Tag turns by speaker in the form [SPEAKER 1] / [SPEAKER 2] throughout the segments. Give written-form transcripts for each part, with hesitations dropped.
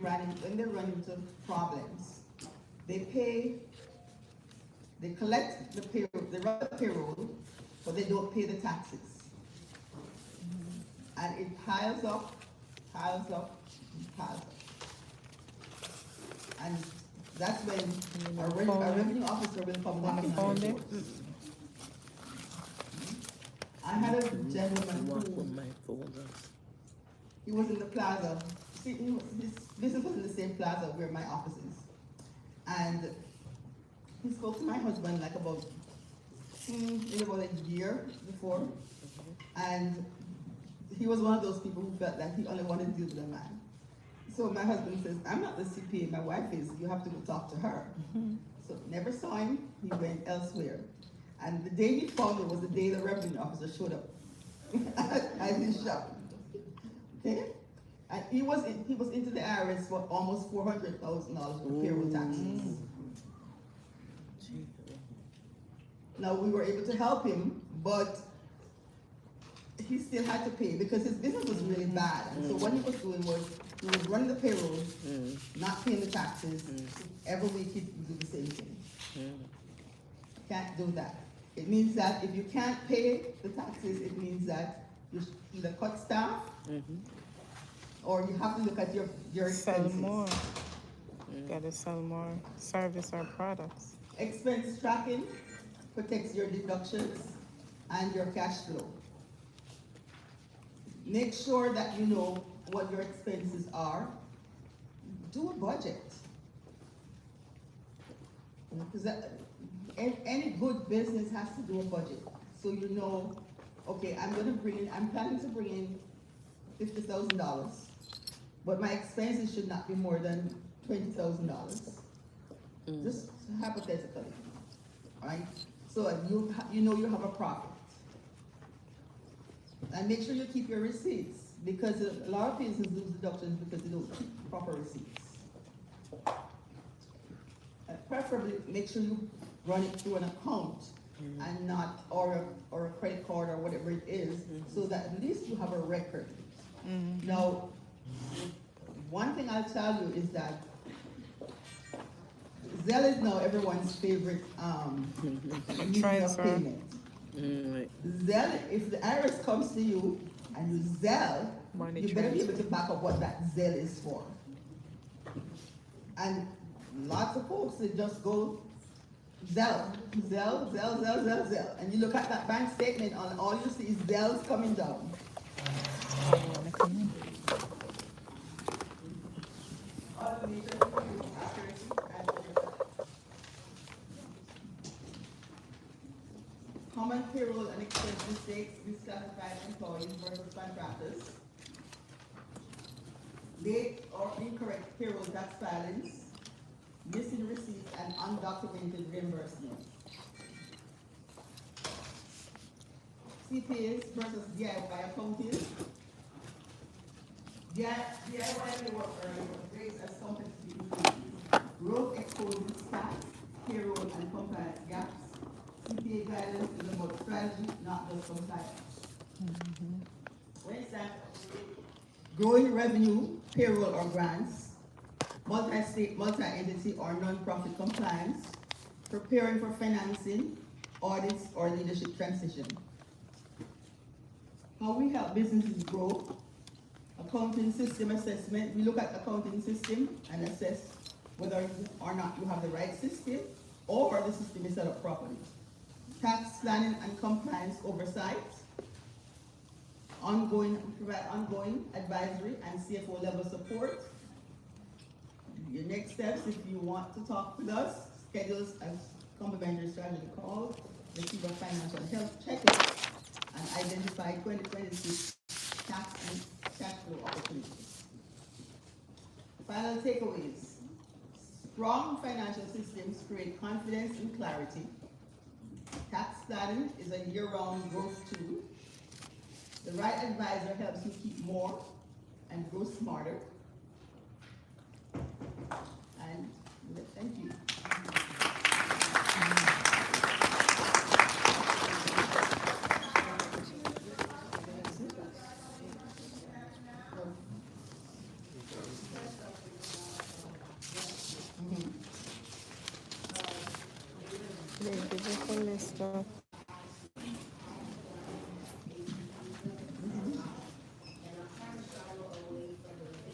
[SPEAKER 1] they run into problems, they collect the payroll, they run the payroll, but they don't pay the taxes. And it piles up, piles up, piles up. And that's when a revenue officer will come knocking on your door. I had a gentleman who, he was in the plaza. See, his business was in the same plaza where my office is. And he spoke to my husband like about a year before. And he was one of those people who felt that he only wanted to deal with a man. So my husband says, I'm not the CPA, my wife is, you have to go talk to her. So never saw him, he went elsewhere. And the day he found it was the day the revenue officer showed up at his shop. Okay? And he was into the IRS for almost $400,000 for payroll taxes. Now we were able to help him, but he still had to pay because his business was really bad. And so what he was doing was he was running the payroll, not paying the taxes. Every week he would do the same thing. Can't do that. It means that if you can't pay the taxes, it means that you either cut staff or you have to look at your expenses.
[SPEAKER 2] Sell more. Gotta sell more service or products.
[SPEAKER 1] Expense tracking protects your deductions and your cash flow. Make sure that you know what your expenses are. Do a budget. Because any good business has to do a budget. So you know, okay, I'm planning to bring in $50,000, but my expenses should not be more than $20,000. Just hypothetically, right? So you know you have a profit. And make sure you keep your receipts, because a lot of businesses lose deductions because they don't keep proper receipts. Preferably, make sure you run it through an account and not, or a credit card or whatever it is, so that at least you have a record. Now, one thing I'll tell you is that Zelle is now everyone's favorite means of payment. Zelle, if the IRS comes to you and you Zelle, you better be able to back up what that Zelle is for. And lots of folks, they just go Zelle, and you look at that bank statement and all you see is Zelle's coming down. Common payroll and expense mistakes, misclassified employees versus contractors. Late or incorrect payroll tax filings, missing receipts, and undocumented reimbursements. CPAs versus DIY accounting. DIY may work early, but rates as competitive. Growth exposes tax, payroll, and compliance gaps. CPA guidance is about strategy, not just compliance. For instance, growing revenue, payroll or grants, multi-state, multi-entity or non-profit compliance, preparing for financing, audits, or leadership transition. How we help businesses grow. Accounting system assessment. We look at accounting system and assess whether or not you have the right system or the system is set up properly. Tax planning and compliance oversight. Provide ongoing advisory and CFO level support. Your next steps, if you want to talk with us, schedule a complimentary strategy call, receive a financial health checklist, and identify 2026 tax and cash flow opportunities. Final takeaways. Strong financial systems create confidence and clarity. Tax planning is a year-round growth tool. The right advisor helps you keep more and grow smarter. And thank you.
[SPEAKER 2] stuff.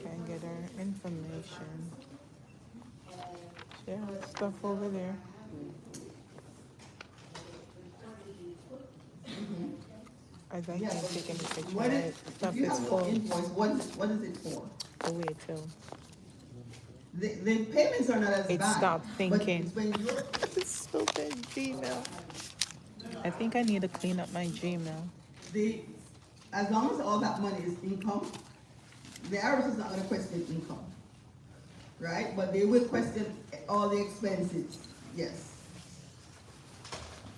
[SPEAKER 2] Can't get her information. She has stuff over there. I don't
[SPEAKER 1] Yeah,
[SPEAKER 2] think
[SPEAKER 1] but
[SPEAKER 2] taking the picture
[SPEAKER 1] what
[SPEAKER 2] right.
[SPEAKER 1] if
[SPEAKER 2] Stuff
[SPEAKER 1] you
[SPEAKER 2] is
[SPEAKER 1] have no
[SPEAKER 2] full.
[SPEAKER 1] invoice, what is it for?
[SPEAKER 2] Oh, wait till
[SPEAKER 1] The payments are not as
[SPEAKER 2] it
[SPEAKER 1] bad,
[SPEAKER 2] stopped
[SPEAKER 1] but
[SPEAKER 2] thinking.
[SPEAKER 1] it's when you're,
[SPEAKER 2] Stupid Gmail. I think I need to clean up my Gmail.
[SPEAKER 1] the, as long as all that money is income, the IRS is not gonna question income, right? But they will question all the expenses, yes.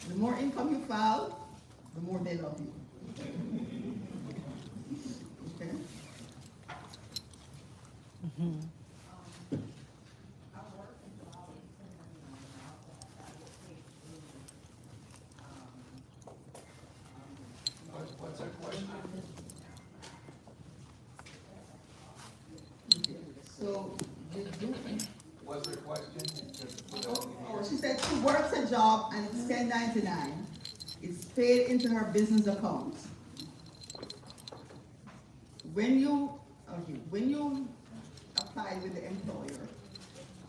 [SPEAKER 1] The more income you file, the more they love you. Okay?
[SPEAKER 3] What's her question?
[SPEAKER 1] Okay. So, you,
[SPEAKER 3] What's her question? Just to put it on
[SPEAKER 1] oh,
[SPEAKER 3] here.
[SPEAKER 1] she said she works a job and it's 1099. It's paid into her business account. When you apply with the employer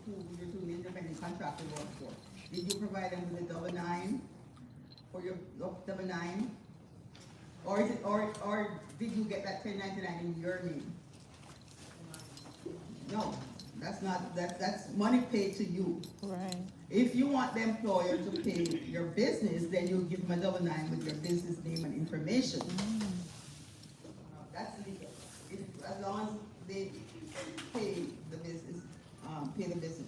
[SPEAKER 1] who you're doing independent contractor work for, did you provide them with a W-9 for your W-9? Or is it, or did you get that 1099 in your name? No, that's not, that's money paid to you.
[SPEAKER 2] Right.
[SPEAKER 1] If you want the employer to pay your business, then you give them a W-9 with your business name and information. That's legal. As long as they pay the business, pay the business.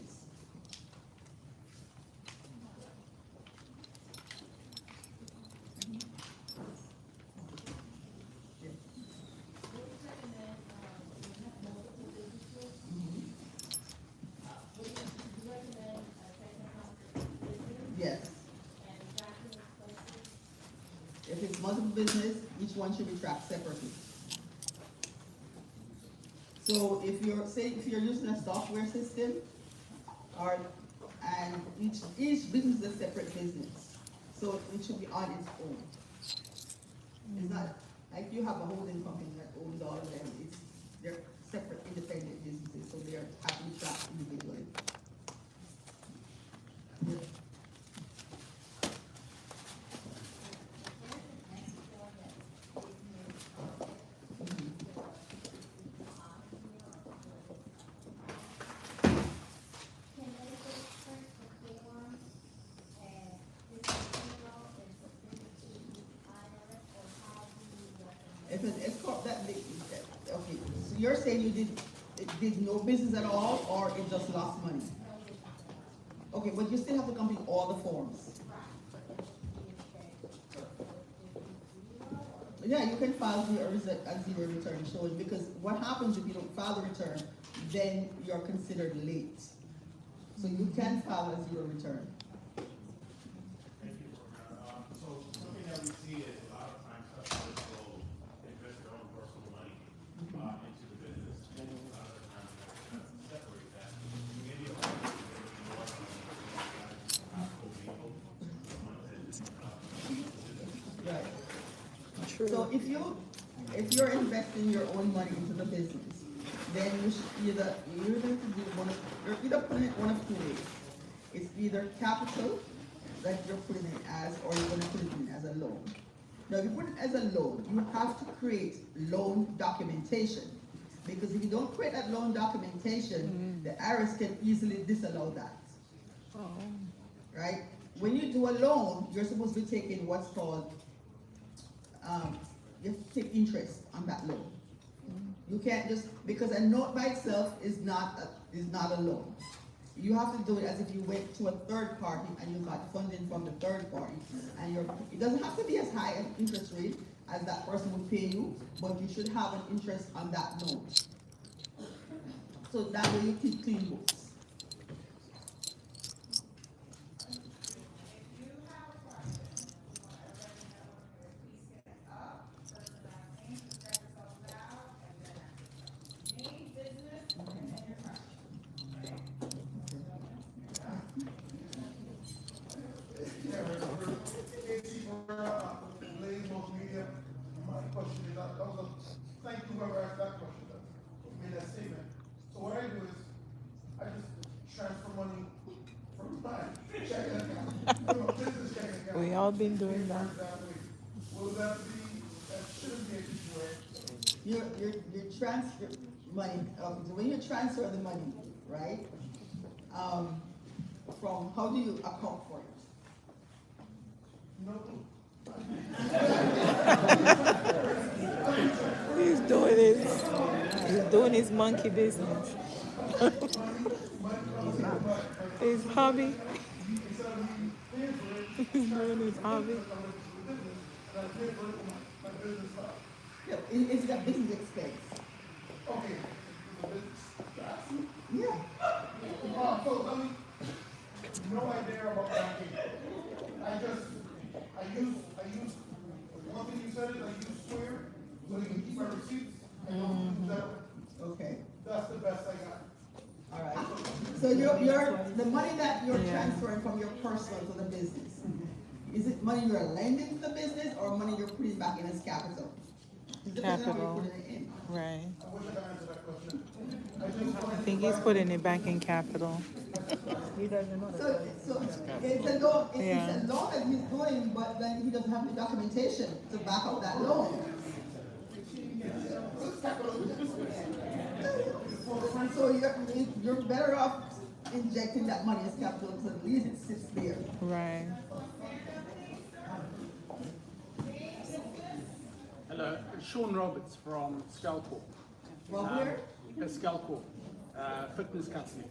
[SPEAKER 1] Yes. If it's multiple business, each one should be tracked separately. So if you're, say, if you're using a software system, or, and each business is a separate business, so it should be on its own. It's not, like you have a holding company that owns all of them, they're separate independent businesses, so they're have to be tracked individually. Yeah. If an escort that big, okay, so you're saying it did no business at all, or it just lost money? Okay, but you still have to complete all the forms. Yeah, you can file a zero return showing, because what happens if you don't file the return, then you're considered late. So you can file a zero return.
[SPEAKER 4] Thank you. So something that we see is a lot of times customers will invest their own personal money into the business. And a lot of the times we have to separate that. Maybe a lot of
[SPEAKER 1] Right.
[SPEAKER 2] True.
[SPEAKER 1] So if you're investing your own money into the business, then you should you're either putting it one of two ways. It's either capital that you're putting it as, or you're gonna put it in as a loan. Now, if you put it as a loan, you have to create loan documentation. Because if you don't create that loan documentation, the IRS can easily disallow that.
[SPEAKER 2] Oh.
[SPEAKER 1] Right? When you do a loan, you're supposed to be taking what's called, you have to take interest on that loan. You can't just, because a note by itself is not a loan. You have to do it as if you went to a third party and you got funding from the third party. And it doesn't have to be as high an interest rate as that person would pay you, but you should have an interest on that note. So that way you keep clean books.
[SPEAKER 2] all been doing that.
[SPEAKER 5] Well, that shouldn't be a situation.
[SPEAKER 1] You transfer money, so when you transfer the money, right? From, how do you account for it?
[SPEAKER 5] No.
[SPEAKER 2] He's doing his monkey business. His hobby. He's doing his hobby.
[SPEAKER 1] Yeah, it's a business expense.
[SPEAKER 5] Okay.
[SPEAKER 1] Yeah.
[SPEAKER 5] So, no idea about banking. I use, one thing you said is I use Square, so you can keep my receipts. I don't use that.
[SPEAKER 1] Okay.
[SPEAKER 5] That's the best I got.
[SPEAKER 1] All right. So the money that you're transferring from your personal to the business, is it money you're lending to the business or money you're putting back in as capital? It's depending on how you're putting it in.
[SPEAKER 2] Right.
[SPEAKER 5] I wish I could answer that question.
[SPEAKER 2] I think he's putting it back in capital.
[SPEAKER 1] So it's a loan, it's a loan that he's doing, but then he doesn't have the documentation to back up that loan. So you're better off injecting that money as capital because at least it sits there.
[SPEAKER 2] Right.
[SPEAKER 6] Hello, Sean Roberts from Skelcorp.
[SPEAKER 1] Well, where?
[SPEAKER 6] Skelcorp, fitness company.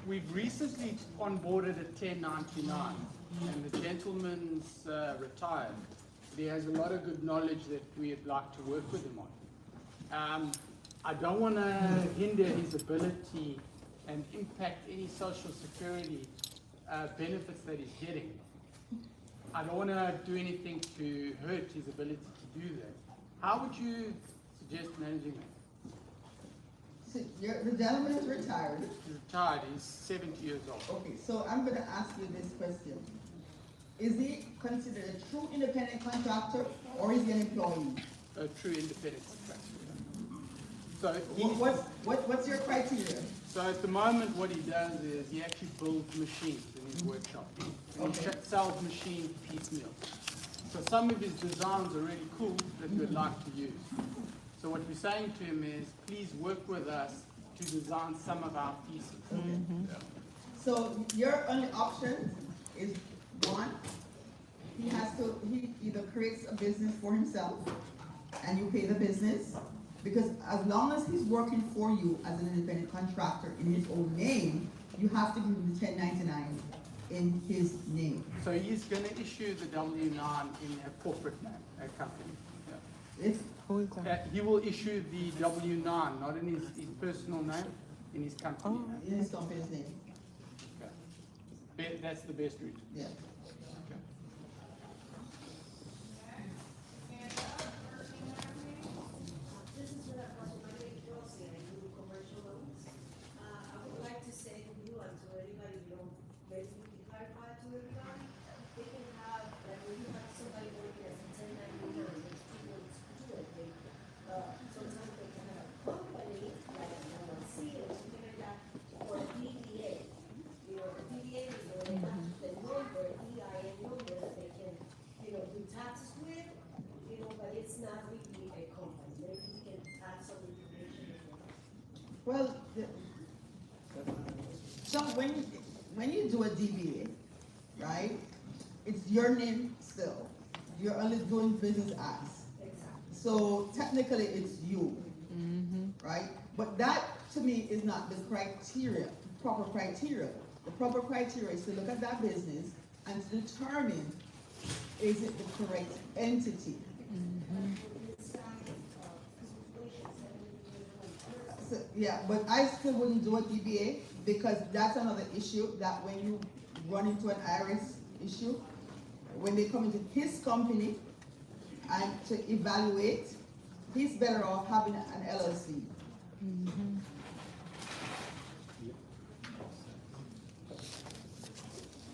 [SPEAKER 6] We've recently onboarded a 1099 and the gentleman's retired. He has a lot of good knowledge that we'd like to work with him on. I don't want to hinder his ability and impact any social security benefits that he's getting. I don't want to do anything to hurt his ability to do that. How would you suggest managing that?
[SPEAKER 1] So the gentleman is retired.
[SPEAKER 6] He's retired, he's 70 years old.
[SPEAKER 1] Okay, so I'm going to ask you this question. Is he considered a true independent contractor or is he an employee?
[SPEAKER 6] A true independent contractor. So
[SPEAKER 1] What's your criteria?
[SPEAKER 6] So at the moment what he does is he actually builds machines in his workshop. And he sells machines piecemeal. So some of his designs are really cool that we'd like to use. So what we're saying to him is, please work with us to design some of our pieces. Yeah.
[SPEAKER 1] So your only option is one, he either creates a business for himself and you pay the business, because as long as he's working for you as an independent contractor in his own name, you have to give him the 1099 in his name.
[SPEAKER 6] So he's going to issue the W-9 in a corporate name, a company. Yeah.
[SPEAKER 2] Who is that?
[SPEAKER 6] He will issue the W-9, not in his personal name, in his company name.
[SPEAKER 1] In his company's name.
[SPEAKER 6] Okay. That's the best route.
[SPEAKER 1] Yeah.
[SPEAKER 6] Okay.
[SPEAKER 7] This is what my name is Josie, I do commercial loans. I would like to say to you and to everybody, maybe we can clarify to everybody. They can have, like when you have somebody working as a 1099, there's two ways to do it. Sometimes they can have a company, like an LLC or something like that, or a DBA. You know, the DBA is where they have the number, EIN number that they can, do taxes with, but it's not really a company. Maybe we can add some information as well.
[SPEAKER 1] Well, so when you do a DBA, right, it's your name still. You're only doing business as.
[SPEAKER 7] Exactly.
[SPEAKER 1] So technically it's you, right? But that to me is not the criteria, the proper criteria. The proper criteria is to look at that business and to determine, is it the correct entity? So, yeah, but I still wouldn't do a DBA because that's another issue that when you run into an IRS issue, when they come into his company and to evaluate, he's better off having an LLC.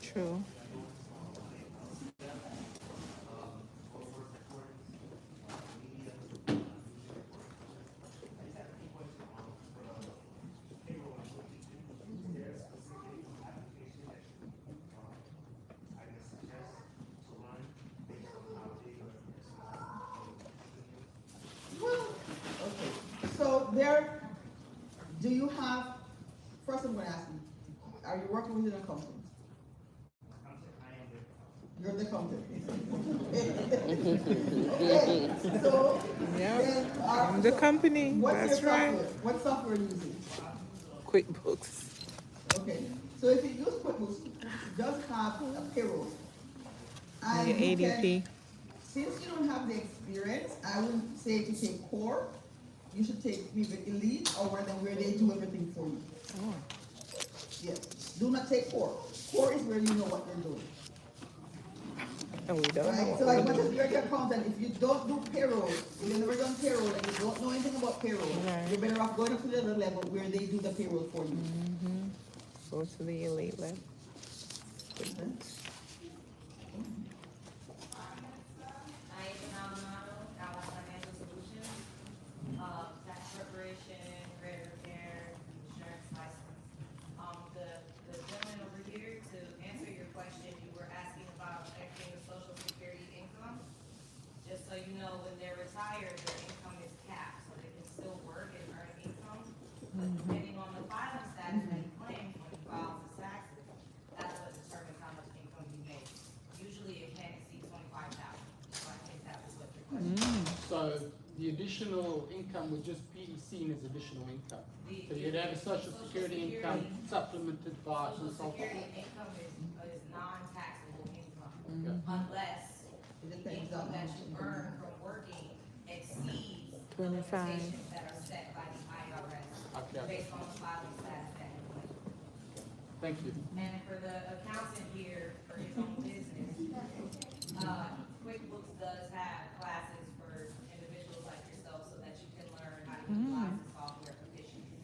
[SPEAKER 2] True.
[SPEAKER 1] Do you have, first I'm gonna ask you, are you working with an accountant? You're the accountant. Okay, so.
[SPEAKER 2] Yeah,
[SPEAKER 1] then,
[SPEAKER 2] I'm the company,
[SPEAKER 1] what's
[SPEAKER 2] that's
[SPEAKER 1] your
[SPEAKER 2] right.
[SPEAKER 1] software? What software are you using?
[SPEAKER 2] QuickBooks.
[SPEAKER 1] Okay, so if you use QuickBooks, it does have a payroll. And
[SPEAKER 2] Your
[SPEAKER 1] you can,
[SPEAKER 2] ADP.
[SPEAKER 1] since you don't have the experience, I would say to take core. You should take maybe elite or one of them where they do everything for you.
[SPEAKER 2] Oh.
[SPEAKER 1] Yes, do not take core. Core is where you know what you're doing.
[SPEAKER 2] And we don't know
[SPEAKER 1] Right,
[SPEAKER 2] what
[SPEAKER 1] so
[SPEAKER 2] we're
[SPEAKER 1] as much
[SPEAKER 2] doing.
[SPEAKER 1] as you're the accountant, if you don't do payroll, if you've never done payroll and you don't know anything about payroll,
[SPEAKER 2] Right.
[SPEAKER 1] you're better off going up to the other level where they do the payroll for you.
[SPEAKER 2] Go to the elite level.
[SPEAKER 8] I am Phenomenal, Ally Financial Solutions, tax preparation, credit repair, insurance license. The gentleman over here, to answer your question, you were asking about affecting the social security income. Just so you know, when they're retired, their income is capped, so they can still work and earn income. But depending on the filing status that he claims when he files his taxes, that's what determines how much income he makes. Usually it can't exceed 25,000, so I think that was what your question was.
[SPEAKER 6] So the additional income would just be seen as additional income. So you'd have a social security income supplemented by
[SPEAKER 8] Social
[SPEAKER 6] consultant.
[SPEAKER 8] security income is non-taxable income,
[SPEAKER 6] Okay.
[SPEAKER 8] unless
[SPEAKER 1] It
[SPEAKER 8] the
[SPEAKER 1] depends
[SPEAKER 8] income
[SPEAKER 1] on
[SPEAKER 8] that
[SPEAKER 1] how
[SPEAKER 8] you
[SPEAKER 1] much
[SPEAKER 8] earn from working exceeds the
[SPEAKER 2] 25.
[SPEAKER 8] limitations that are set by the IRS
[SPEAKER 6] Okay.
[SPEAKER 8] based on the filing status that you claim.
[SPEAKER 6] Thank you.
[SPEAKER 8] And for the accountant here, for his own business, QuickBooks does have classes for individuals like yourself so that you can learn how to utilize the software efficiently.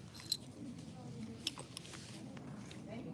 [SPEAKER 8] Thank you.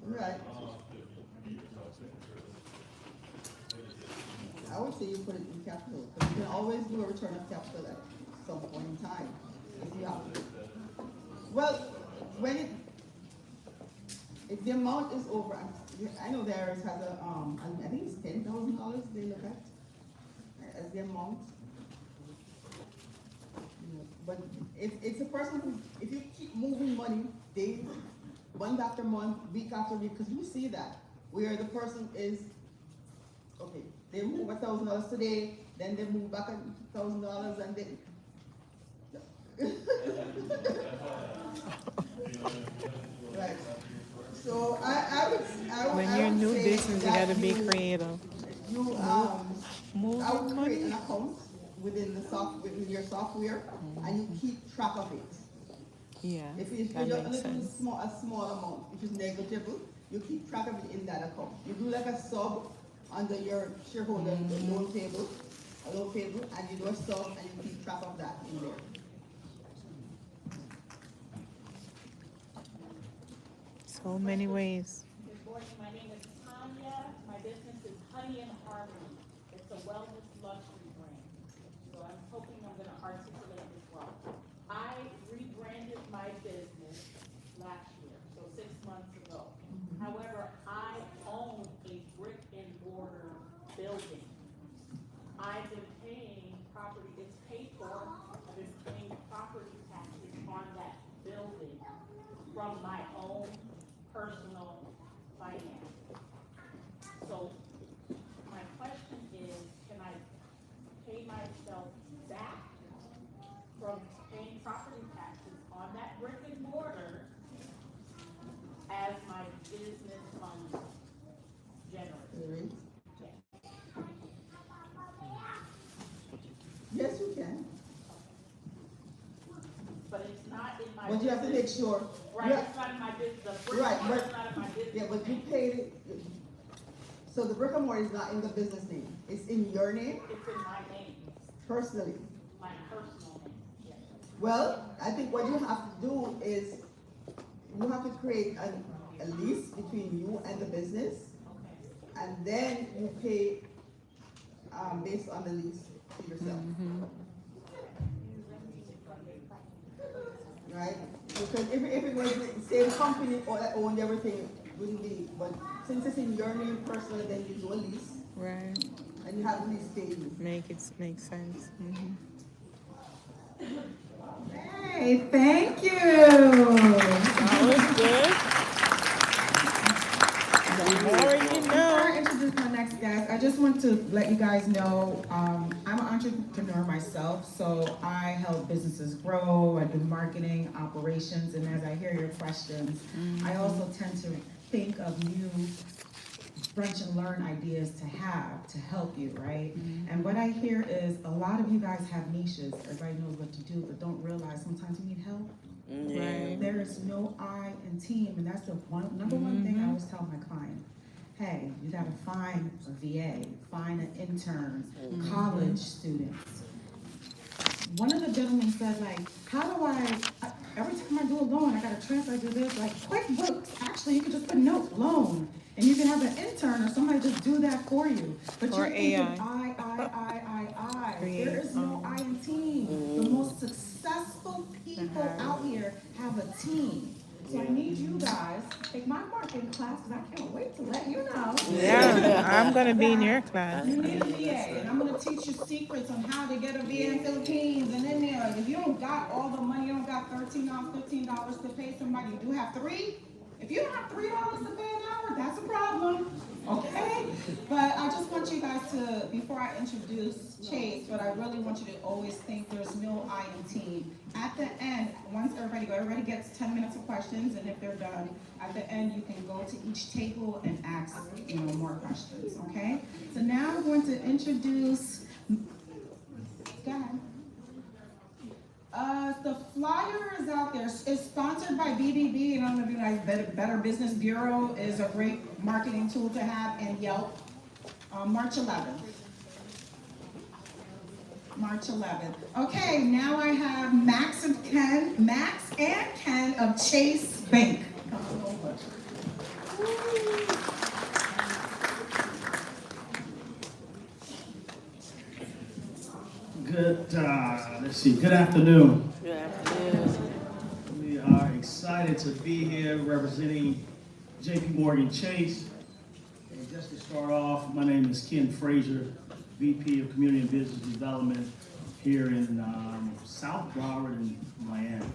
[SPEAKER 1] Right. I would say you put it in capital, because you can always do a return of capital at some point in time, if you have to. Well, when it, if the amount is over, I know theirs has a, I think it's $10,000 they look at as the amount. But it's a person who, if you keep moving money daily, month after month, week after week, because we see that, where the person is, okay, they move $1,000 today, then they move back $1,000 and then. Right. So I would.
[SPEAKER 2] When
[SPEAKER 1] I
[SPEAKER 2] you're
[SPEAKER 1] would
[SPEAKER 2] new
[SPEAKER 1] say
[SPEAKER 2] business, you
[SPEAKER 1] that
[SPEAKER 2] gotta be creative.
[SPEAKER 1] You,
[SPEAKER 2] Move
[SPEAKER 1] I would create
[SPEAKER 2] money.
[SPEAKER 1] an account within the within your software, and you keep track of it.
[SPEAKER 2] Yeah,
[SPEAKER 1] If it's
[SPEAKER 2] that
[SPEAKER 1] just a
[SPEAKER 2] makes
[SPEAKER 1] little
[SPEAKER 2] sense.
[SPEAKER 1] a small amount, which is negligible, you keep track of it in that account. You do like a sub under your shareholder loan table, and you do a sub and you keep track of that in there.
[SPEAKER 2] So many ways.
[SPEAKER 9] Good morning, my name is Tanya. My business is Honey and Harmony. It's a wellness luxury brand. So I'm hoping I'm gonna articulate this well. I rebranded my business last year, so 6 months ago. However, I own a brick and mortar building. I've been paying property, it's paid for, I've been paying property taxes on that building from my own personal finance. So my question is, can I pay myself back from paying property taxes on that brick and mortar as my business funds generate?
[SPEAKER 1] Yes, you can,
[SPEAKER 9] But it's not in my.
[SPEAKER 1] but you have to make
[SPEAKER 9] business.
[SPEAKER 1] sure.
[SPEAKER 9] Right,
[SPEAKER 1] you
[SPEAKER 9] it's not in my business, the brick
[SPEAKER 1] Right,
[SPEAKER 9] and mortar's
[SPEAKER 1] but-
[SPEAKER 9] not in my business.
[SPEAKER 1] Yeah, but you paid it, so the brick and mortar is not in the business name, it's in your name
[SPEAKER 9] It's in my name,
[SPEAKER 1] personally.
[SPEAKER 9] my personal name, yes.
[SPEAKER 1] Well, I think what you have to do is, you have to create a lease between you and the business, and then you pay, based on the lease to yourself. Right? Because if it was the same company or that owned everything, it wouldn't be, but since it's in your name personally, then you do a lease,
[SPEAKER 2] Right.
[SPEAKER 1] and you have the lease paid you.
[SPEAKER 2] Make sense.
[SPEAKER 10] Hey, thank you.
[SPEAKER 2] That was good. The more you
[SPEAKER 10] Before
[SPEAKER 2] know.
[SPEAKER 10] I introduce my next guest, I just want to let you guys know, I'm an entrepreneur myself, so I help businesses grow. I do marketing, operations, and as I hear your questions, I also tend to think of new brunch and learn ideas to have to help you, right? And what I hear is a lot of you guys have niches. Everybody knows what to do, but don't realize sometimes you need help.
[SPEAKER 2] Right.
[SPEAKER 10] There is no I in team, and that's the number one thing I always tell my client. Hey, you gotta find a VA, find an intern, college students. One of the gentlemen said, like, how do every time I do a loan, I gotta transfer, do this, like QuickBooks, actually, you can just put note, loan, and you can have an intern or somebody just do that for you. But
[SPEAKER 2] Or
[SPEAKER 10] you're thinking,
[SPEAKER 2] AI.
[SPEAKER 10] I.
[SPEAKER 2] Create,
[SPEAKER 10] There is no I in team. The most successful people out here have a team. So I need you guys, take my marketing class, because I can't wait to let you know.
[SPEAKER 2] Yeah, I'm gonna be in your class.
[SPEAKER 10] You need a VA, and I'm gonna teach you secrets on how to get a VA in Philippines and India. Like, if you don't got all the money, you don't got $13, $15 to pay somebody, you do have $3. If you don't have $3 to pay an hour, that's a problem, okay? But I just want you guys to, before I introduce Chase, but I really want you to always think there's no I in team. At the end, once everybody gets 10 minutes of questions, and if they're done, at the end you can go to each table and ask, more questions, okay? So now I'm going to introduce, go ahead. The flyer is out there. It's sponsored by BBB, and I'm gonna be like, Better Business Bureau is a great marketing tool to have, and Yelp. March 11th. March 11th. Okay, now I have Max and Ken of Chase Bank. Come on over.
[SPEAKER 11] Good afternoon. Good afternoon. We are excited to be here representing JP Morgan Chase. And just to start off, my name is Ken Frazier, VP of Community and Business Development here in South Broward in Miami.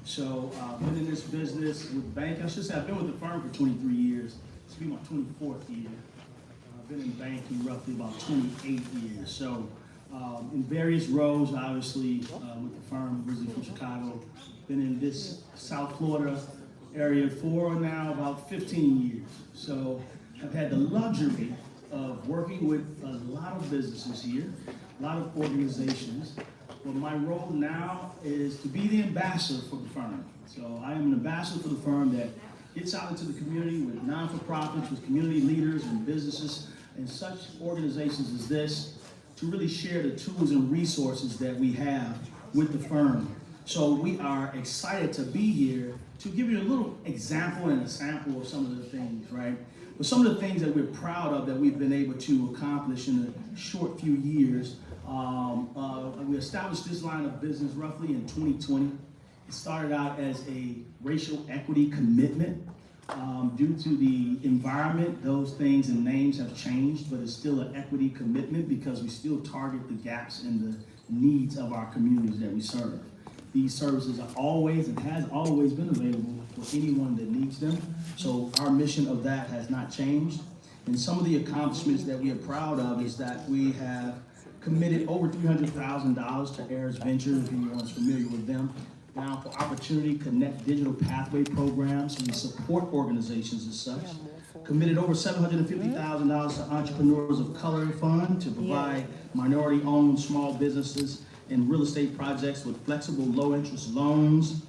[SPEAKER 11] So been in this business with banking. I should say I've been with the firm for 23 years. This will be my 24th year. I've been in banking roughly about 28 years. So in various roles, obviously, with the firm, originally from Chicago. Been in this South Florida area for now about 15 years. So I've had the luxury of working with a lot of businesses here, a lot of organizations. But my role now is to be the ambassador for the firm. So I am an ambassador for the firm that gets out into the community with non-for-profits, with community leaders and businesses and such organizations as this, to really share the tools and resources that we have with the firm. So we are excited to be here to give you a little example and a sample of some of the things, right? But some of the things that we're proud of that we've been able to accomplish in a short few years. We established this line of business roughly in 2020. It started out as a racial equity commitment. Due to the environment, those things and names have changed, but it's still an equity commitment because we still target the gaps in the needs of our communities that we serve. These services are always and has always been available for anyone that needs them. So our mission of that has not changed. And some of the accomplishments that we are proud of is that we have committed over $300,000 to Heirs Ventures, if anyone's familiar with them. Now for Opportunity Connect digital pathway programs. We support organizations as such. Committed over $750,000 to Entrepreneurs of Color Fund to provide minority-owned small businesses and real estate projects with flexible low-interest loans,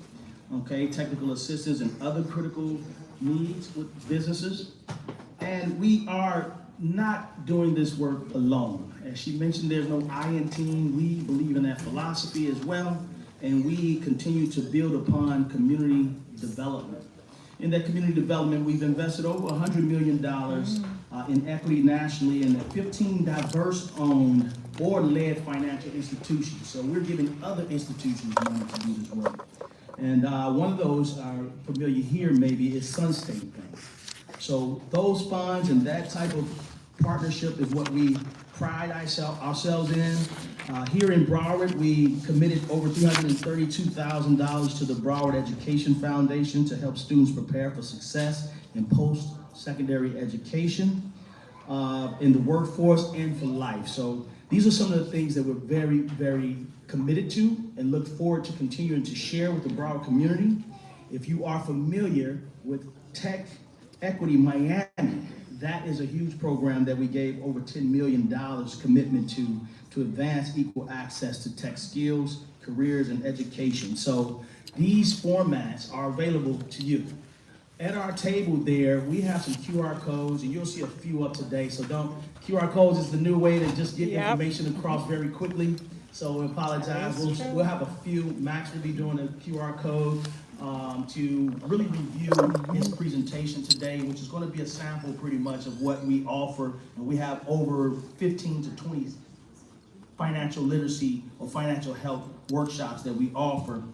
[SPEAKER 11] technical assistance and other critical needs with businesses. And we are not doing this work alone. As she mentioned, there's no I in team. We believe in that philosophy as well. and we continue to build upon community development. In that community development, we've invested over $100 million in equity nationally and 15 diverse-owned board-led financial institutions. So we're giving other institutions money to do this work. And one of those are familiar here maybe is Sun State Bank. So those funds and that type of partnership is what we pride ourselves in. Here in Broward, we committed over $332,000 to the Broward Education Foundation to help students prepare for success in post-secondary education, in the workforce, and for life. So these are some of the things that we're very, very committed to and look forward to continuing to share with the Broward community. If you are familiar with Tech Equity Miami, that is a huge program that we gave over $10 million commitment to advance equal access to tech skills, careers, and education. So these formats are available to you. At our table there, we have some QR codes, and you'll see a few up today. So QR codes is the new way to just get information across very quickly. So we apologize. We'll have a few. Max will be doing a QR code to really review his presentation today, which is going to be a sample pretty much of what we offer. And we have over 15 to 20 financial literacy or financial health workshops that we offer.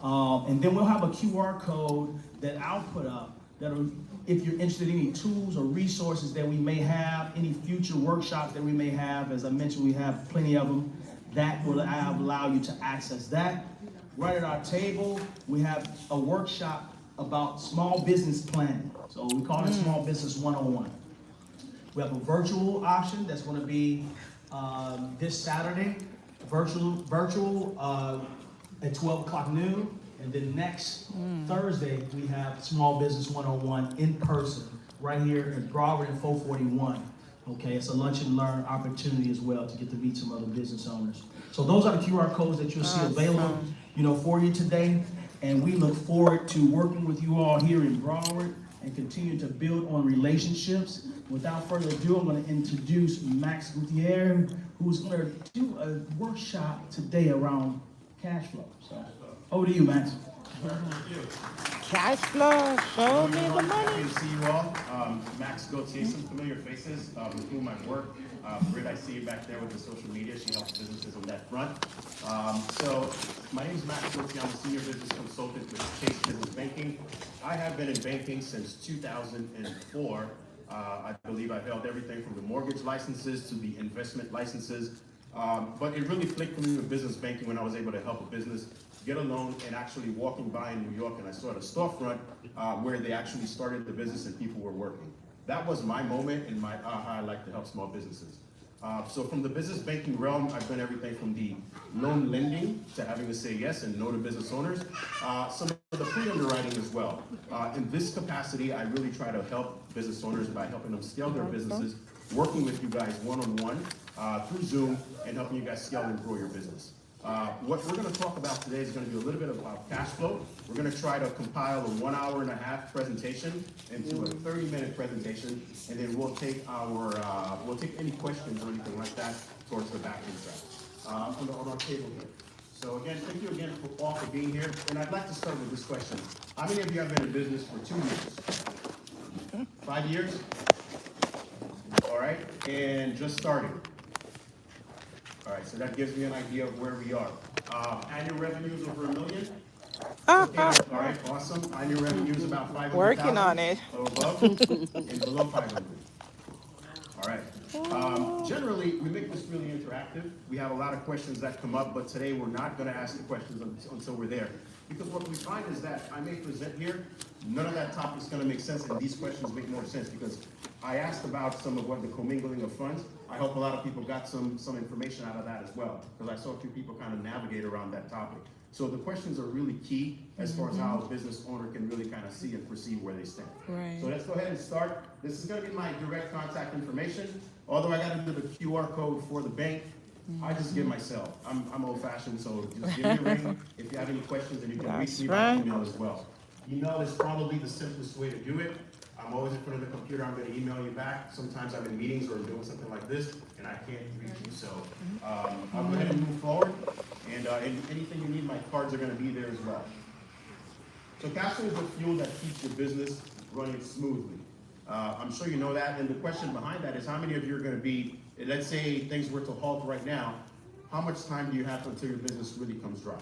[SPEAKER 11] And then we'll have a QR code that I'll put up that'll, if you're interested in any tools or resources that we may have, any future workshops that we may have, as I mentioned, we have plenty of them, that will allow you to access that. Right at our table, we have a workshop about small business planning. So we call it Small Business 101. We have a virtual option that's going to be this Saturday, virtual at 12 o'clock noon. And then next Thursday, we have Small Business 101 in person, right here in Broward and 441. Okay, it's a lunch and learn opportunity as well to get to meet some other business owners. So those are the QR codes that you'll see available, for you today. And we look forward to working with you all here in Broward and continue to build on relationships. Without further ado, I'm going to introduce Max Gutierrez, who's going to do a workshop today around cash flow. So over to you, Max.
[SPEAKER 2] Cash flow, show me the money.
[SPEAKER 4] Happy to see you all. Max Gauthier, some familiar faces with whom I work. Britt, I see you back there with the social media. She helps businesses on that front. So my name is Max Gauthier. I'm a senior business consultant with Chase Business Banking. I have been in banking since 2004. I believe I've held everything from the mortgage licenses to the investment licenses. But it really clicked for me with business banking when I was able to help a business get a loan and actually walking by in New York and I saw the storefront where they actually started the business and people were working. That was my moment and my aha, I like to help small businesses. So from the business banking realm, I've done everything from the loan lending to having to say yes and no to business owners, some of the pre-underwriting as well. In this capacity, I really try to help business owners by helping them scale their businesses, working with you guys one-on-one through Zoom and helping you guys scale and grow your business. What we're going to talk about today is going to be a little bit about cash flow. We're going to try to compile a 1 hour and a half presentation into a 30-minute presentation, and then we'll take any questions or anything like that towards the back end side on our table here. So again, thank you again all for being here, and I'd like to start with this question. How many of you have been in business for 2 years? 5 years? All right, and just starting. All right, so that gives me an idea of where we are. Annual revenues over $1 million. Okay, all right, awesome. Annual revenues about 500,000.
[SPEAKER 2] Working on it.
[SPEAKER 4] Or above and below 500. All right. Generally, we make this really interactive. We have a lot of questions that come up, but today we're not going to ask the questions until we're there. Because what we find is that I may present here, none of that topic is going to make sense, and these questions make more sense because I asked about some of what the commingling of funds. I hope a lot of people got some information out of that as well, because I saw a few people kind of navigate around that topic. So the questions are really key as far as how a business owner can really kind of see and perceive where they stand.
[SPEAKER 2] Right.
[SPEAKER 4] So let's go ahead and start. This is going to be my direct contact information. Although I got to do the QR code for the bank, I just give myself. I'm old-fashioned, so just give me a ring if you have any questions, and you can reach me by email as well. Email is probably the simplest way to do it. I'm always in front of the computer. I'm going to email you back. Sometimes I'm in meetings or doing something like this, and I can't reach you. So I'll go ahead and move forward.
[SPEAKER 12] And anything you need, my cards are gonna be there as well. So cash flow is the fuel that keeps your business running smoothly. I'm sure you know that, and the question behind that is how many of you are gonna be, let's say things were to halt right now, how much time do you have until your business really comes dry?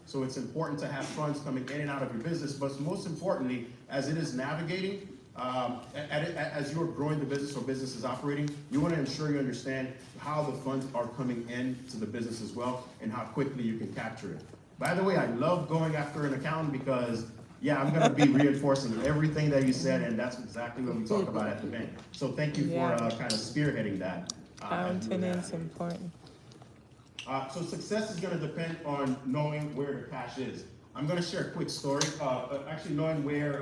[SPEAKER 12] So it's important to have funds coming in and out of your business, but most importantly, as it is navigating, as you're growing the business or business is operating, you want to ensure you understand how the funds are coming in to the business as well and how quickly you can capture it. By the way, I love going after an accountant because, yeah, I'm going to be reinforcing everything that you said, and that's exactly what we talk about at the bank. So thank you for kind of spearheading that.
[SPEAKER 2] Accounting is important.
[SPEAKER 12] So success is going to depend on knowing where the cash is. I'm going to share a quick story. Actually, knowing where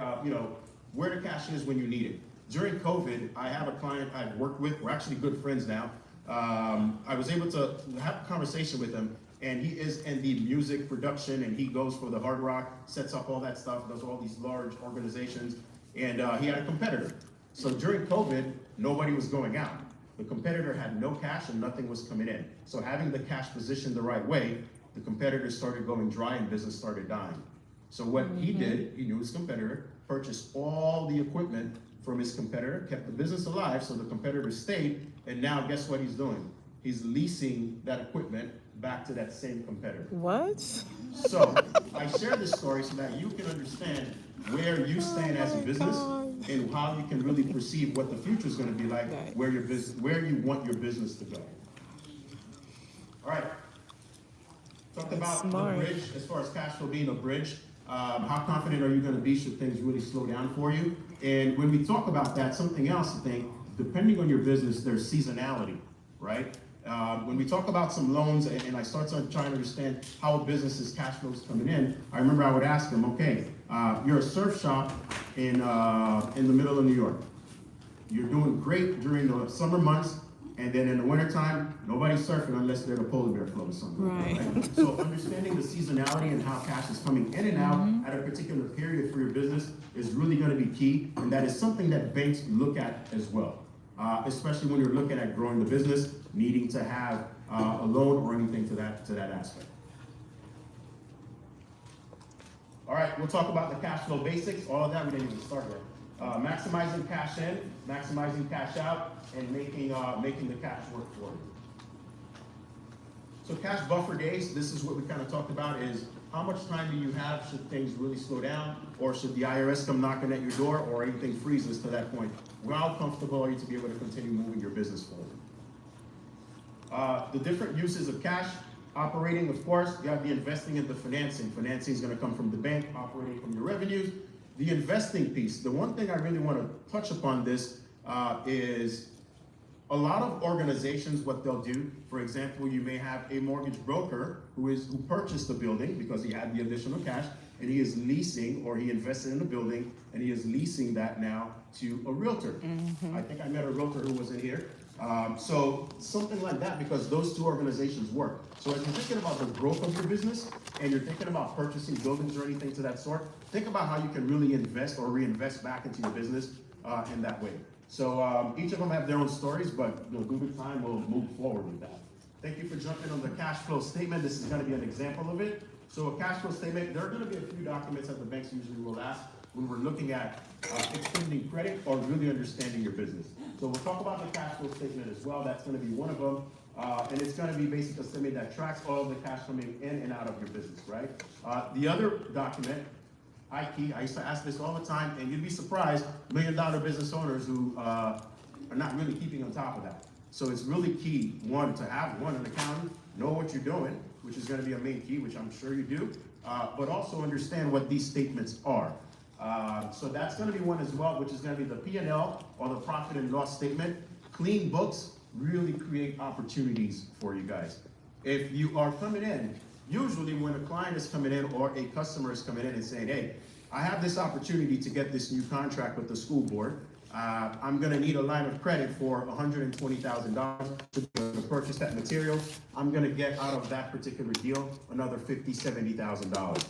[SPEAKER 12] where the cash is when you need it. During COVID, I have a client I've worked with. We're actually good friends now. I was able to have a conversation with him, and he is in the music production, and he goes for the Hard Rock, sets up all that stuff, does all these large organizations, and he had a competitor. So during COVID, nobody was going out. The competitor had no cash and nothing was coming in. So having the cash positioned the right way, the competitor started going dry and business started dying. So what he did, he knew his competitor, purchased all the equipment from his competitor, kept the business alive so the competitor stayed, and now guess what he's doing? He's leasing that equipment back to that same competitor.
[SPEAKER 2] What?
[SPEAKER 12] So I share this story so that you can understand where you stand as a business and how you can really perceive what the future is going to be like, where your business, where you want your business to go. All right. Talked about the bridge as far as cash flow being a bridge. How confident are you going to be should things really slow down for you? And when we talk about that, something else to think, depending on your business, there's seasonality, right? When we talk about some loans and I start trying to understand how a business's cash flow is coming in, I remember I would ask them, okay, you're a surf shop in the middle of New York. You're doing great during the summer months, and then in the wintertime, nobody's surfing unless they're the polar bear club or something. Right? So understanding the seasonality and how cash is coming in and out at a particular period for your business is really going to be key, and that is something that banks look at as well. Especially when you're looking at growing the business, needing to have a loan or anything to that aspect. All right, we'll talk about the cash flow basics. All of that we didn't even start yet. Maximizing cash in, maximizing cash out, and making the cash work for you. So cash buffer days, this is what we kind of talked about, is how much time do you have should things really slow down, or should the IRS come knocking at your door, or anything freezes to that point? How comfortable are you to be able to continue moving your business forward? The different uses of cash. Operating, of course, you have the investing and the financing. Financing is going to come from the bank, operating from your revenues. The investing piece, the one thing I really want to touch upon this is a lot of organizations, what they'll do, for example, you may have a mortgage broker who purchased the building because he had the additional cash, and he is leasing, or he invested in the building, and he is leasing that now to a realtor. I think I met a realtor who was in here. So something like that, because those two organizations work. So as you're thinking about the growth of your business and you're thinking about purchasing buildings or anything to that sort, think about how you can really invest or reinvest back into your business in that way. So each of them have their own stories, but due to time, we'll move forward with that. Thank you for jumping on the cash flow statement. This is going to be an example of it. So a cash flow statement, there are going to be a few documents that the banks usually will ask when we're looking at extending credit or really understanding your business. So we'll talk about the cash flow statement as well. That's going to be one of them. And it's going to be basically a statement that tracks all of the cash coming in and out of your business, right? The other document, I used to ask this all the time, and you'd be surprised, $1 million business owners who are not really keeping on top of that. So it's really key, one, to have an accountant, know what you're doing, which is going to be a main key, which I'm sure you do, but also understand what these statements are. So that's going to be one as well, which is going to be the P&L or the profit and loss statement. Clean books really create opportunities for you guys. If you are coming in, usually when a client is coming in or a customer is coming in and saying, hey, I have this opportunity to get this new contract with the school board. I'm going to need a line of credit for $120,000 to purchase that material. I'm going to get out of that particular deal another $50,000, $70,000.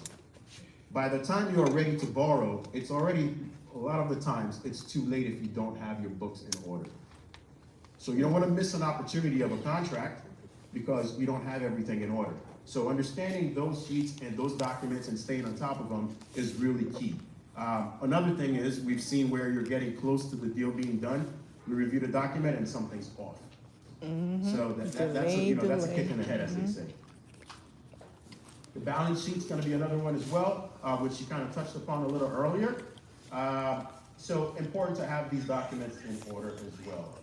[SPEAKER 12] By the time you are ready to borrow, it's already, a lot of the times, it's too late if you don't have your books in order. So you don't want to miss an opportunity of a contract because you don't have everything in order. So understanding those sheets and those documents and staying on top of them is really key. Another thing is we've seen where you're getting close to the deal being done. We review the document and something's off. So that's a kick in the head, as they say. The balance sheet's going to be another one as well, which you kind of touched upon a little earlier. So important to have these documents in order as well.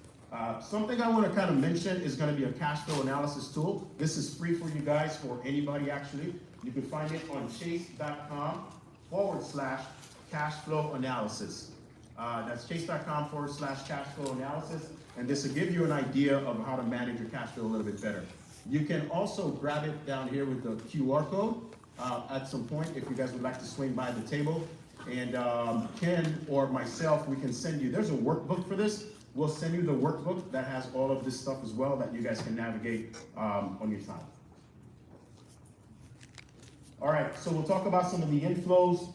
[SPEAKER 12] Something I want to kind of mention is going to be a cash flow analysis tool. This is free for you guys, for anybody actually. You can find it on chase.com/cash flow analysis. That's chase.com/cash flow analysis. And this will give you an idea of how to manage your cash flow a little bit better. You can also grab it down here with the QR code at some point if you guys would like to swing by the table. And Ken or myself, we can send you, there's a workbook for this. We'll send you the workbook that has all of this stuff as well that you guys can navigate on your time. All right, so we'll talk about some of the inflows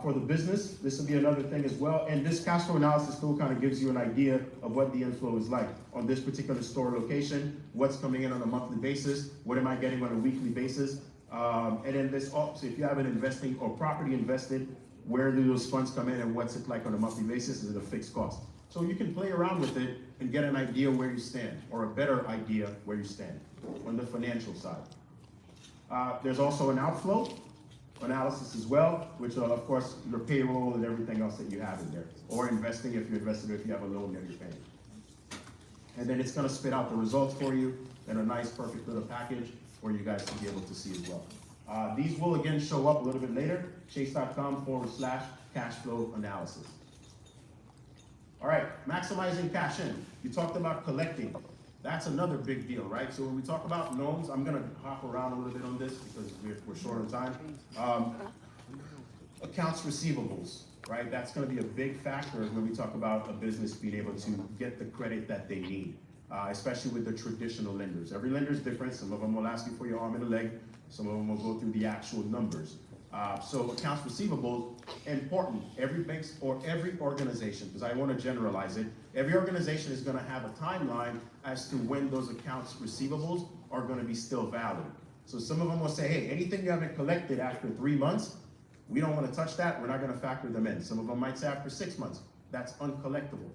[SPEAKER 12] for the business. This will be another thing as well. And this cash flow analysis tool kind of gives you an idea of what the inflow is like on this particular store location, what's coming in on a monthly basis, what am I getting on a weekly basis. And then this, so if you have an investing or property invested, where do those funds come in and what's it like on a monthly basis? Is it a fixed cost? So you can play around with it and get an idea where you stand, or a better idea where you stand on the financial side. There's also an outflow analysis as well, which of course your payroll and everything else that you have in there, or investing if you're invested, or if you have a loan that you're paying. And then it's going to spit out the results for you in a nice, perfect little package for you guys to be able to see as well. These will again show up a little bit later, chase.com/cash flow analysis. All right, maximizing cash in. You talked about collecting. That's another big deal, right? So when we talk about loans, I'm gonna hop around a little bit on this because we're short on time. Accounts receivables, right? That's gonna be a big factor when we talk about a business being able to get the credit that they need, especially with the traditional lenders. Every lender is different. Some of them will ask you for your arm and a leg. Some of them will go through the actual numbers. So accounts receivables, important. Every bank or every organization, because I want to generalize it, every organization is going to have a timeline as to when those accounts receivables are going to be still valid. So some of them will say, hey, anything you haven't collected after 3 months, we don't want to touch that. We're not going to factor them in. Some of them might say after 6 months, that's uncollectible.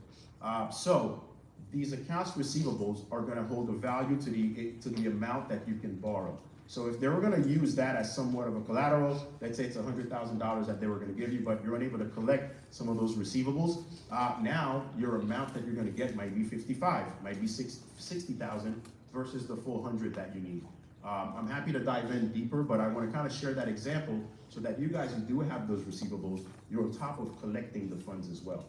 [SPEAKER 12] So these accounts receivables are going to hold a value to the amount that you can borrow. So if they were going to use that as somewhat of a collateral, let's say it's $100,000 that they were going to give you, but you're unable to collect some of those receivables, now your amount that you're going to get might be 55, might be 60,000 versus the full 100 that you need. I'm happy to dive in deeper, but I want to kind of share that example so that you guys who do have those receivables, you're on top of collecting the funds as well.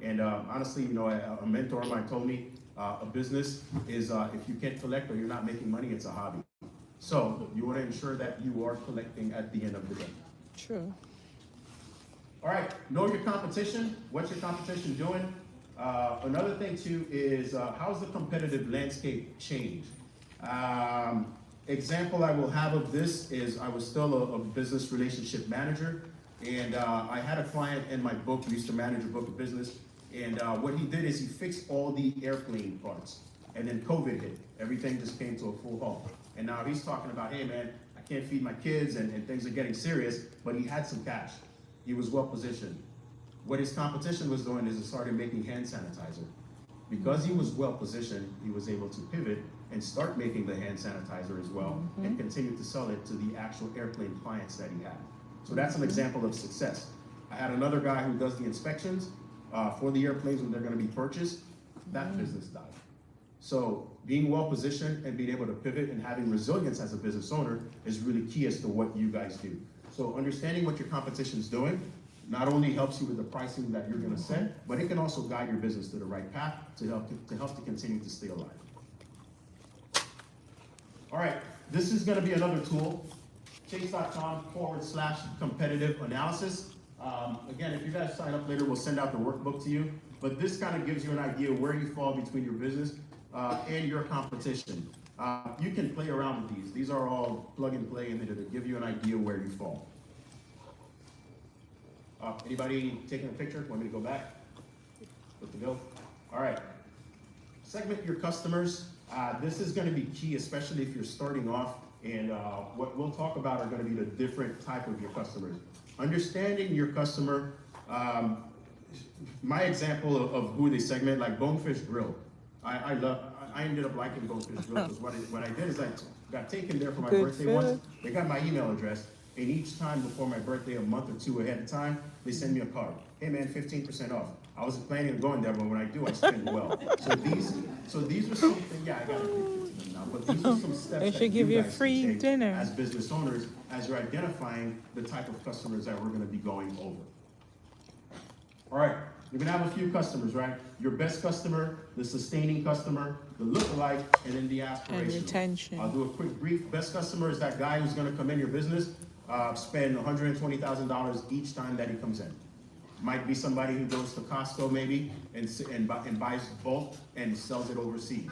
[SPEAKER 12] And honestly, you know, a mentor of mine told me a business is if you can't collect or you're not making money, it's a hobby. So you want to ensure that you are collecting at the end of the day.
[SPEAKER 2] True.
[SPEAKER 12] All right, know your competition. What's your competition doing? Another thing too is how's the competitive landscape changed? Example I will have of this is I was still a business relationship manager, and I had a client in my book. We used to manage a book of business, and what he did is he fixed all the airplane parts, and then COVID hit. Everything just came to a full halt. And now he's talking about, hey man, I can't feed my kids and things are getting serious, but he had some cash. He was well positioned. What his competition was doing is he started making hand sanitizer. Because he was well positioned, he was able to pivot and start making the hand sanitizer as well, and continue to sell it to the actual airplane clients that he had. So that's an example of success. I had another guy who does the inspections for the airplanes when they're going to be purchased. That business died. So being well positioned and being able to pivot and having resilience as a business owner is really key as to what you guys do. So understanding what your competition is doing not only helps you with the pricing that you're going to set, but it can also guide your business to the right path to help to continue to stay alive. All right, this is going to be another tool, chase.com/competitive analysis. Again, if you guys sign up later, we'll send out the workbook to you. But this kind of gives you an idea where you fall between your business and your competition. You can play around with these. These are all plug and play, and it'll give you an idea where you fall. Anybody taking a picture? Want me to go back? Good to go? All right. Segment your customers. This is going to be key, especially if you're starting off And what we'll talk about are gonna be the different type of your customers. Understanding your customer, my example of who they segment, like Bonefish Grill. I ended up liking Bonefish Grill because what I did is I got taken there for my
[SPEAKER 2] Good
[SPEAKER 12] birthday
[SPEAKER 2] food.
[SPEAKER 12] once. They got my email address, and each time before my birthday, a month or two ahead of time, they send me a card. Hey man, 15% off. I wasn't planning on going there, but when I do, I spend well. So these are something, yeah, I got addicted to them now, but these are some steps
[SPEAKER 2] They
[SPEAKER 12] that
[SPEAKER 2] should give you a
[SPEAKER 12] guys can
[SPEAKER 2] free
[SPEAKER 12] take
[SPEAKER 2] dinner.
[SPEAKER 12] as business owners, as you're identifying the type of customers that we're gonna be going over. All right, you're gonna have a few customers, right? Your best customer, the sustaining customer, the lookalike, and then the aspirational.
[SPEAKER 2] And retention.
[SPEAKER 12] I'll do a quick brief. Best customer is that guy who's gonna come in your business, spend $120,000 each time that he comes in. Might be somebody who goes to Costco maybe and buys bulk and sells it overseas.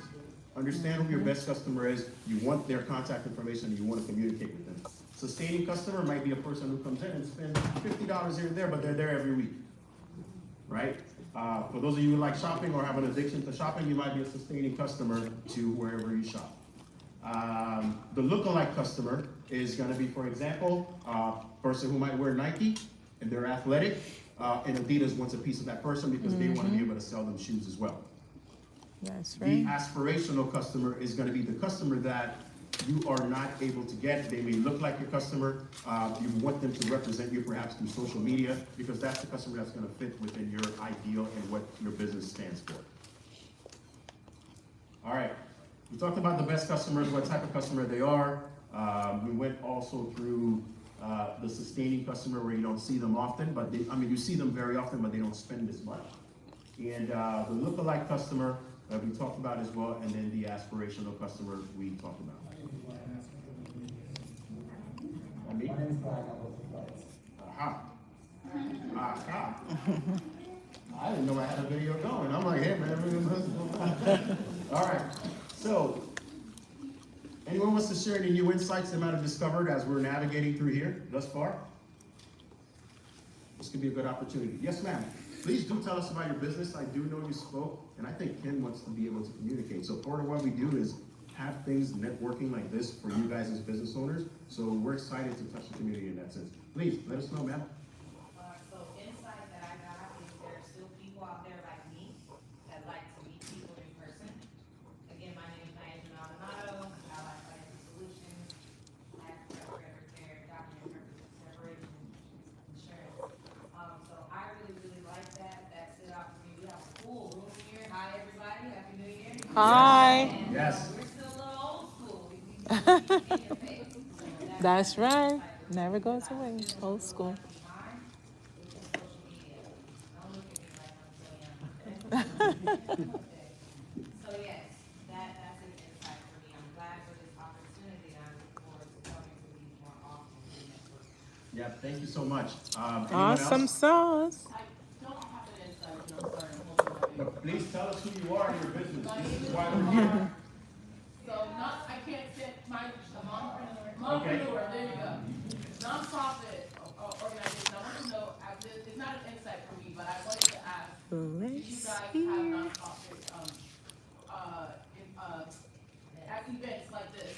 [SPEAKER 12] Understand who your best customer is. You want their contact information and you want to communicate with them. Sustaining customer might be a person who comes in and spends $50 here and there, but they're there every week, right? For those of you who like shopping or have an addiction to shopping, you might be a sustaining customer to wherever you shop. The lookalike customer is going to be, for example, a person who might wear Nike and they're athletic, and Adidas wants a piece of that person because they want to be able to sell them shoes as well.
[SPEAKER 2] That's
[SPEAKER 12] The
[SPEAKER 2] right.
[SPEAKER 12] aspirational customer is going to be the customer that you are not able to get. They may look like your customer. You want them to represent you perhaps through social media because that's the customer that's going to fit within your ideal and what your business stands for. All right. We talked about the best customers, what type of customer they are. We went also through the sustaining customer where you don't see them often, but you see them very often, but they don't spend as much. And the lookalike customer we talked about as well, and then the aspirational customer we talked about. Me? Aha. Aha. I didn't know I had a video going. I'm like, hey man, all right. So, anyone wants to share any new insights they might have discovered as we're navigating through here thus far? This could be a good opportunity. Yes, ma'am. Please do tell us about your business. I do know you spoke, and I think Ken wants to be able to communicate. So part of what we do is have things networking like this for you guys as business owners. So we're excited to touch the community in that sense. Please, let us know, ma'am.
[SPEAKER 8] So insight that I got is there are still people out there like me that like to meet people in person. Again, my name is Diane Maldonado. I like financial solutions, credit repair, document separation, insurance. So I really like that. That stood out for me. We have a cool room here. Hi, everybody. Happy New Year.
[SPEAKER 2] Hi.
[SPEAKER 8] And,
[SPEAKER 12] Yes.
[SPEAKER 8] we're still a little old school. We in your face. So
[SPEAKER 2] That's right. Never goes away. Old school.
[SPEAKER 8] So yes, that's an insight for me. I'm glad for this opportunity and I look forward to coming to these more often.
[SPEAKER 12] Yeah, thank you so much. Anyone
[SPEAKER 2] Awesome
[SPEAKER 12] else?
[SPEAKER 2] sauce.
[SPEAKER 9] I don't have an insight, no, sorry, I'm holding my
[SPEAKER 12] But please tell us who you are and your business. This is why we're here.
[SPEAKER 9] So I can't say my mompreneur, there you go. Nonprofit organization, I want to know, it's not an insight for me, but I wanted to ask, do you
[SPEAKER 2] Let's
[SPEAKER 9] guys have
[SPEAKER 2] see.
[SPEAKER 9] nonprofit, at events like this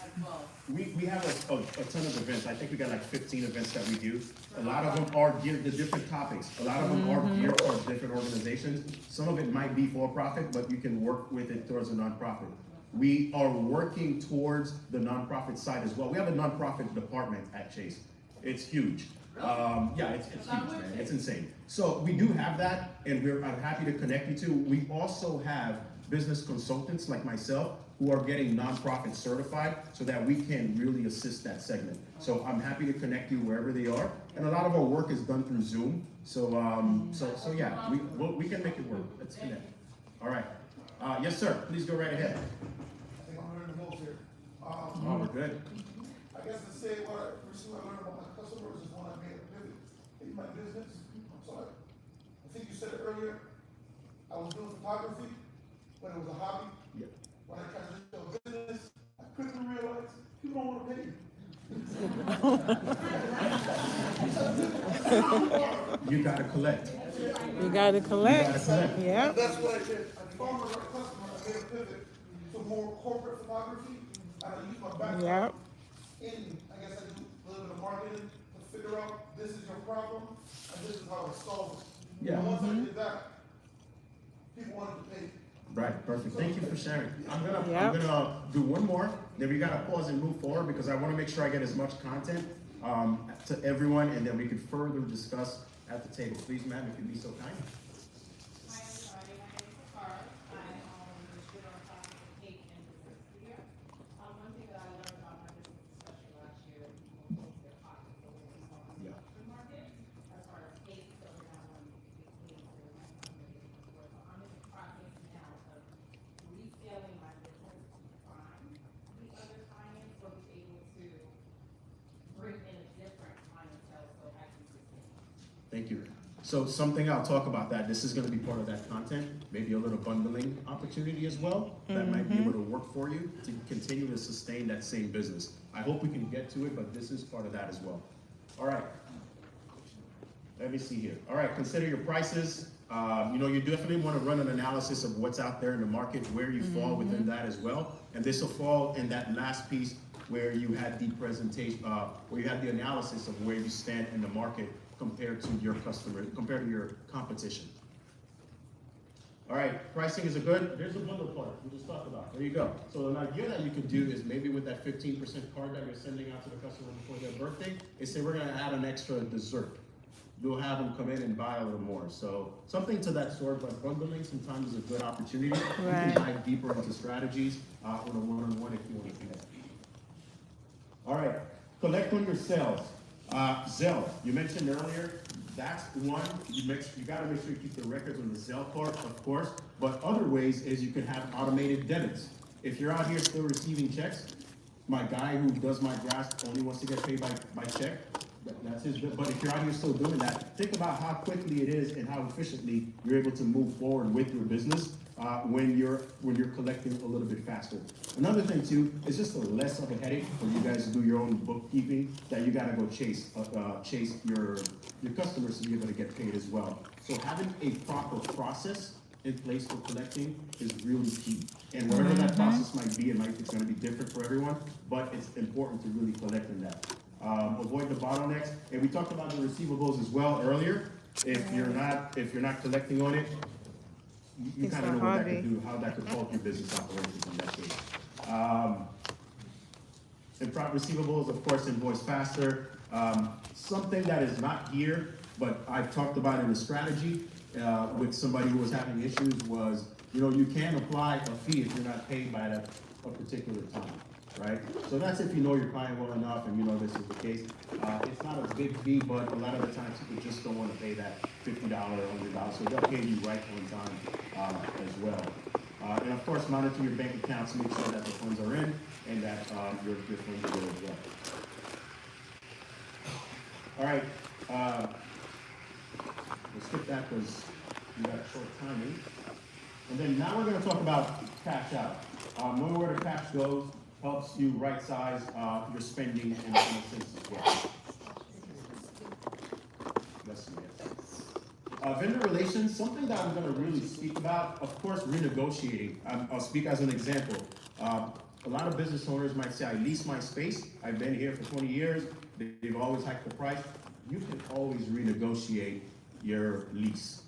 [SPEAKER 9] as well?
[SPEAKER 12] We have a ton of events. I think we got like 15 events that we do. A lot of them are geared to different topics. A lot of them are geared towards different organizations. Some of it might be for profit, but you can work with it towards a nonprofit. We are working towards the nonprofit side as well. We have a nonprofit department at Chase. It's huge. Yeah, it's huge, man. It's insane. So we do have that, and I'm happy to connect you to. We also have business consultants like myself who are getting nonprofit certified so that we can really assist that segment. So I'm happy to connect you wherever they are. And a lot of our work is done through Zoom. So yeah, we can make it work. Let's connect. All right. Yes, sir. Please go right ahead.
[SPEAKER 5] I think I'm learning the most here.
[SPEAKER 12] Oh, we're good.
[SPEAKER 5] I guess to say first thing I learned about my customers is when I made a pivot in my business. I'm sorry. I think you said it earlier. I was doing photography, but it was a hobby.
[SPEAKER 12] Yep.
[SPEAKER 5] When I transitioned to a business, I quickly realized people don't want to pay me.
[SPEAKER 12] You gotta collect.
[SPEAKER 2] You gotta collect. Yep.
[SPEAKER 5] That's what I did. I found the right customer. I made a pivot to more corporate photography. And I used my background
[SPEAKER 2] Yep.
[SPEAKER 5] I guess I do a little bit of marketing to figure out this is your problem and this is how to solve it.
[SPEAKER 12] Yeah.
[SPEAKER 5] And once I did that, people wanted to pay.
[SPEAKER 12] Right, perfect. Thank you for sharing. I'm
[SPEAKER 2] Yep.
[SPEAKER 12] gonna do one more, then we gotta pause and move forward because I wanna make sure I get as much content to everyone, and then we can further discuss at the table. Please, ma'am, if you'd be so kind.
[SPEAKER 9] Hi, everybody. My name is Sakar. I own the Sugar on Top Cake and Dessert Studio. One thing that I learned about my business, especially last year, people close their pockets a little bit on the luxury market as far as cake, so we're not one big thing to my company. So I'm in the process now of rescaling my business to find the other clients, so be able to bring in a different clientele, so I can sustain.
[SPEAKER 12] Thank you. So something I'll talk about that. This is gonna be part of that content, maybe a little bundling opportunity as well. That might be able to work for you to continue to sustain that same business. I hope we can get to it, but this is part of that as well. All right. Let me see here. All right, consider your prices. You definitely want to run an analysis of what's out there in the market, where you fall within that as well. And this will fall in that last piece where you had the presentation, where you had the analysis of where you stand in the market compared to your customer, compared to your competition. All right, pricing is there's a bundle part we just talked about. There you go. So an idea that you could do is maybe with that 15% card that you're sending out to the customer before their birthday, is say we're gonna add an extra dessert. You'll have them come in and buy a little more. So something to that sort, but bundling sometimes is a good opportunity. You
[SPEAKER 2] Right.
[SPEAKER 12] can dive deeper into strategies on a one-on-one if you want to do that. All right, collect on your sales. Zelle, you mentioned earlier, that's one. You gotta make sure you keep the records on the Zelle part, of course, but other ways is you can have automated debits. If you're out here still receiving checks, my guy who does my grass only wants to get paid by check, that's his, but if you're out here still doing that, think about how quickly it is and how efficiently you're able to move forward with your business when you're collecting a little bit faster. Another thing too is just a less of a headache for you guys to do your own bookkeeping that you gotta go chase your customers to be able to get paid as well. So having a proper process in place for collecting is really key. And whatever that process might be, it's gonna be different for everyone, but it's important to really collect in that. Avoid the bottlenecks, and we talked about the receivables as well earlier. If you're not collecting on it, you
[SPEAKER 2] It's
[SPEAKER 12] kind of
[SPEAKER 2] a
[SPEAKER 12] know what that
[SPEAKER 2] hobby.
[SPEAKER 12] could do, how that could help your business operations in that case. Improper receivables, of course, invoice faster. Something that is not here, but I've talked about in the strategy with somebody who was having issues was, you can apply a fee if you're not paid by a particular time, right? So that's if you know your client well enough and you know this is the case. It's not a big fee, but a lot of the times people just don't want to pay that $50 or $100, so they'll pay you right on time as well. And of course, monitor your bank accounts, make sure that the funds are in and that your funds are good as well. All right, we'll skip that because we got short timing. And then now we're going to talk about cash out. Knowing where the cash goes helps you right size your spending in a sense as well. Vendor relations, something that I'm going to really speak about, of course, renegotiating. I'll speak as an example. A lot of business owners might say, I lease my space. I've been here for 20 years. They've always hiked the price. You can always renegotiate your lease,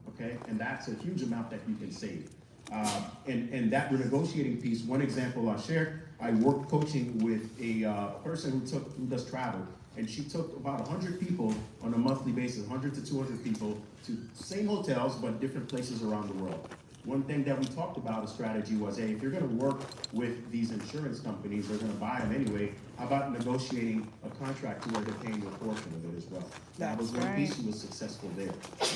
[SPEAKER 12] okay? And that's a huge amount that you can save. And that renegotiating piece, one example I'll share, I worked coaching with a person who does travel. And she took about 100 people on a monthly basis, 100 to 200 people to same hotels, but different places around the world. One thing that we talked about, a strategy was, hey, if you're gonna work with these insurance companies, they're gonna buy them anyway, how about negotiating a contract to where they're paying a portion of it as well? That was one piece who was successful there.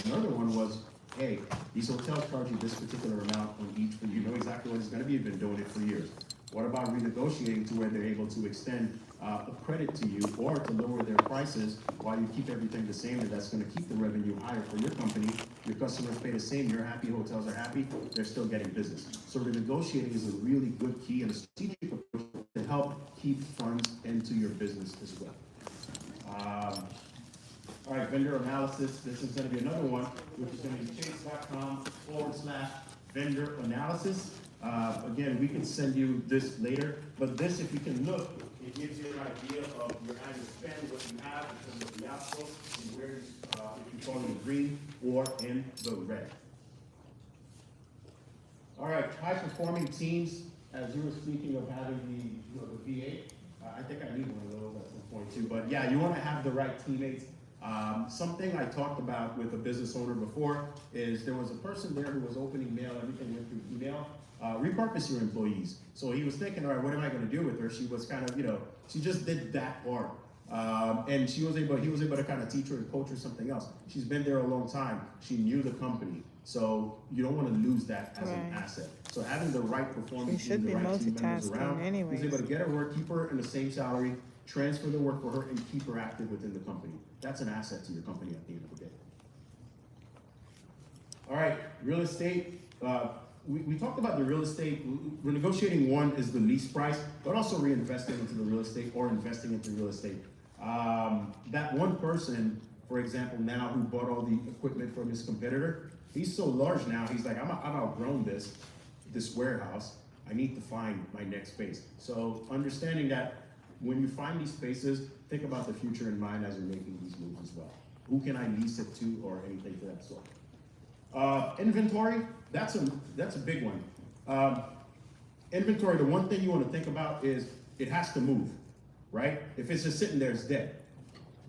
[SPEAKER 12] Another one was, hey, these hotels charge you this particular amount on each, and you know exactly what it's gonna be, you've been doing it for years. What about renegotiating to where they're able to extend a credit to you or to lower their prices while you keep everything the same, and that's going to keep the revenue higher for your company. Your customers pay the same, you're happy, hotels are happy, they're still getting business. So renegotiating is a really good key and a strategic approach to help keep funds into your business as well. All right, vendor analysis. This is going to be another one, which is going to be chase.com/vendor analysis. Again, we can send you this later, but this, if you can look, It gives you an idea of your annual spend, what you have in terms of the outflow, and where, if you fall in the green or in the red. All right, high-performing teams, as you were speaking of having the VA, I think I need one of those at some point too, but yeah, you want to have the right teammates. Something I talked about with a business owner before is there was a person there who was opening mail, everything went through email. Repurpose your employees. So he was thinking, all right, what am I going to do with her? She was kind of, she just did that part. And he was able to kind of teach her and coach her something else. She's been there a long time. She knew the company. So you don't want to lose that as an asset. So having the right performance,
[SPEAKER 2] We should be
[SPEAKER 12] the right team members
[SPEAKER 2] multitasking
[SPEAKER 12] around,
[SPEAKER 2] anyways.
[SPEAKER 12] he's able to get her work, keep her in the same salary, transfer the work for her, and keep her active within the company. That's an asset to your company at the end of the day. All right, real estate. We talked about the real estate. Renegotiating one is the lease price, but also reinvesting into the real estate or investing into real estate. That one person, for example, now who bought all the equipment from his competitor, he's so large now, he's like, I've outgrown this warehouse. I need to find my next space. So understanding that when you find these spaces, think about the future in mind as you're making these moves as well. Who can I lease it to or anything to that sort. Inventory, that's a big one. Inventory, the one thing you want to think about is it has to move, right? If it's just sitting there, it's dead,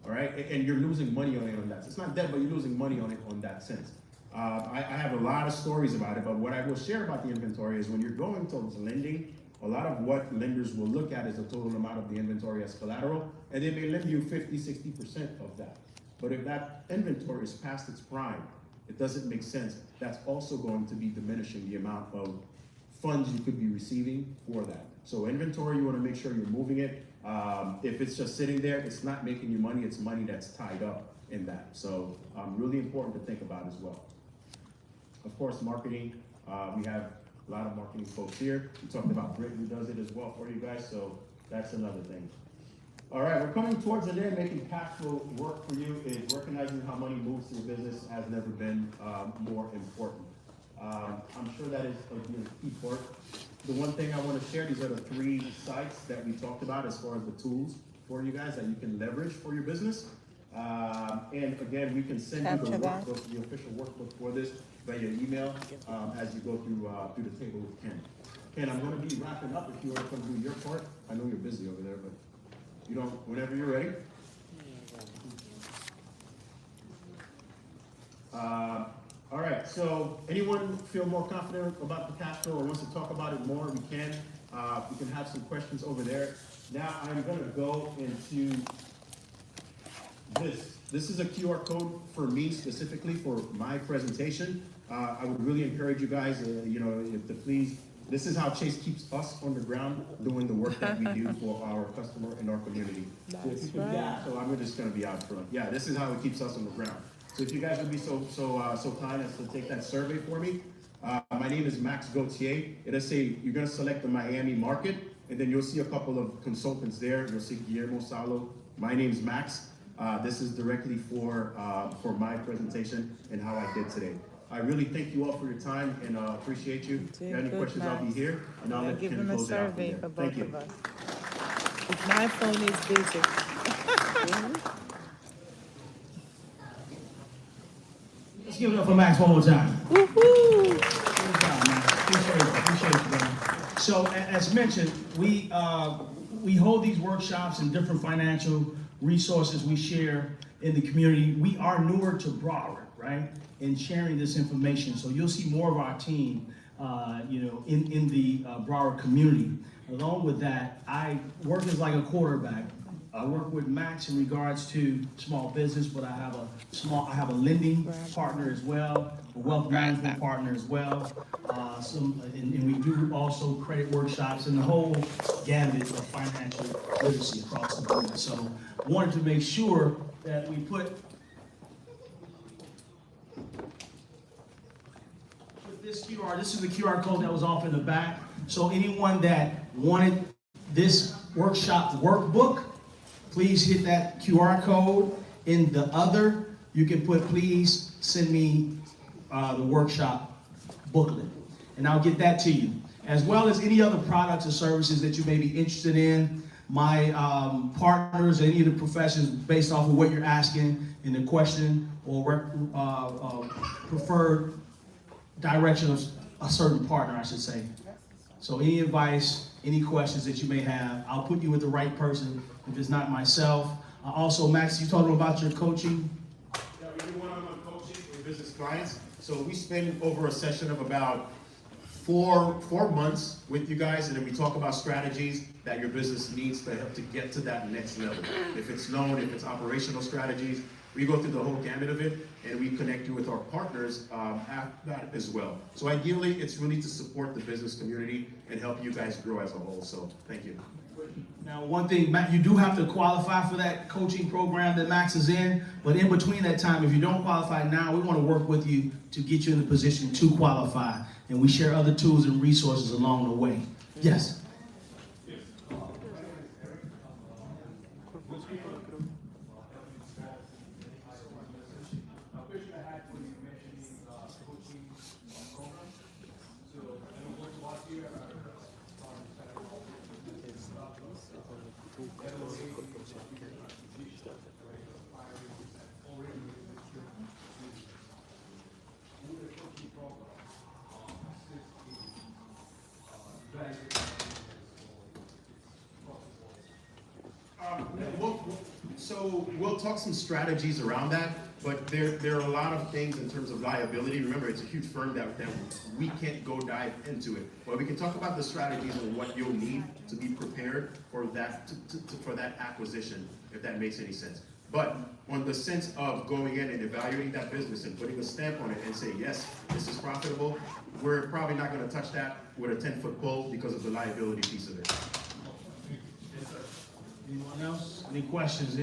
[SPEAKER 12] all right? And you're losing money on it on that. It's not dead, but you're losing money on it on that sense. I have a lot of stories about it, but what I will share about the inventory is when you're going towards lending, a lot of what lenders will look at is the total amount of the inventory as collateral, and they may lend you 50, 60% of that. But if that inventory is past its prime, it doesn't make sense. That's also going to be diminishing the amount of funds you could be receiving for that. So inventory, you want to make sure you're moving it. If it's just sitting there, it's not making you money, it's money that's tied up in that. So really important to think about as well. Of course, marketing, we have a lot of marketing folks here. We talked about Britt, who does it as well for you guys, so that's another thing. All right, we're coming towards the end. Making cash flow work for you is recognizing how money moves through your business has never been more important. I'm sure that is a key part. The one thing I want to share, these are the 3 sites that we talked about as far as the tools for you guys that you can leverage for your business. And again, we can send you the workbook, the official workbook for this via email as you go through the table with Ken. Ken, I'm going to be wrapping up if you want to come do your part. I know you're busy over there, but whenever you're ready. All right, so anyone feel more confident about the cash flow or wants to talk about it more, we can. We can have some questions over there. Now I'm going to go into this. This is a QR code for me specifically for my presentation. I would really encourage you guys, please. This is how Chase keeps us on the ground doing the work that we do for our customer and our community. So I'm just going to be out front. Yeah, this is how it keeps us on the ground. So if you guys would be so kind as to take that survey for me. My name is Max Gauthier. It'll say you're going to select the Miami market, and then you'll see a couple of consultants there. You'll see Guillermo Salo. My name's Max. This is directly for my presentation and how I did today. I really thank you all for your time and appreciate you. If you have any questions, I'll be here, and I'll let Ken close it out from there. Thank you.
[SPEAKER 2] My phone is busy.
[SPEAKER 11] Let's give it up for Max one more time.
[SPEAKER 2] Woohoo!
[SPEAKER 11] Good job, Max. Appreciate you, man. So as mentioned, we hold these workshops and different financial resources we share in the community. We are newer to Broward, right? In sharing this information. So you'll see more of our team, in the Broward community. Along with that, I work as like a quarterback. I work with Max in regards to small business, but I have a lending partner as well, a wealth management partner as well. And we do also credit workshops and the whole gamut of financial literacy across the board. So wanted to make sure that we put this QR. This is the QR code that was off in the back. So anyone that wanted this workshop workbook, please hit that QR code. In the other, you can put, please send me the workshop booklet, and I'll get that to you, as well as any other products or services that you may be interested in. my partners in either professions based off of what you're asking in the question or preferred direction of a certain partner, I should say. So any advice, any questions that you may have, I'll put you with the right person if it's not myself. Also, Max, you talking about your coaching?
[SPEAKER 12] Yeah, we do one-on-one coaching for business clients. So we spend over a session of about four months with you guys, and then we talk about strategies that your business needs to help to get to that next level. If it's loan, if it's operational strategies, we go through the whole gamut of it, and we connect you with our partners at that as well. So ideally, it's really to support the business community and help you guys grow as a whole. So thank you.
[SPEAKER 11] Now, one thing, Matt, you do have to qualify for that coaching program that Max is in, but in between that time, if you don't qualify now, we want to work with you to get you in the position to qualify, and we share other tools and resources along the way. Yes?
[SPEAKER 12] So we'll talk some strategies around that, but there are a lot of things in terms of liability. Remember, it's a huge firm that we can't go dive into it. But we can talk about the strategies and what you'll need to be prepared for that for that acquisition, if that makes any sense. But on the sense of going in and evaluating that business and putting a stamp on it and saying, yes, this is profitable, we're probably not going to touch that with a 10-foot pole because of the liability piece of it.
[SPEAKER 11] Anyone else? Any questions?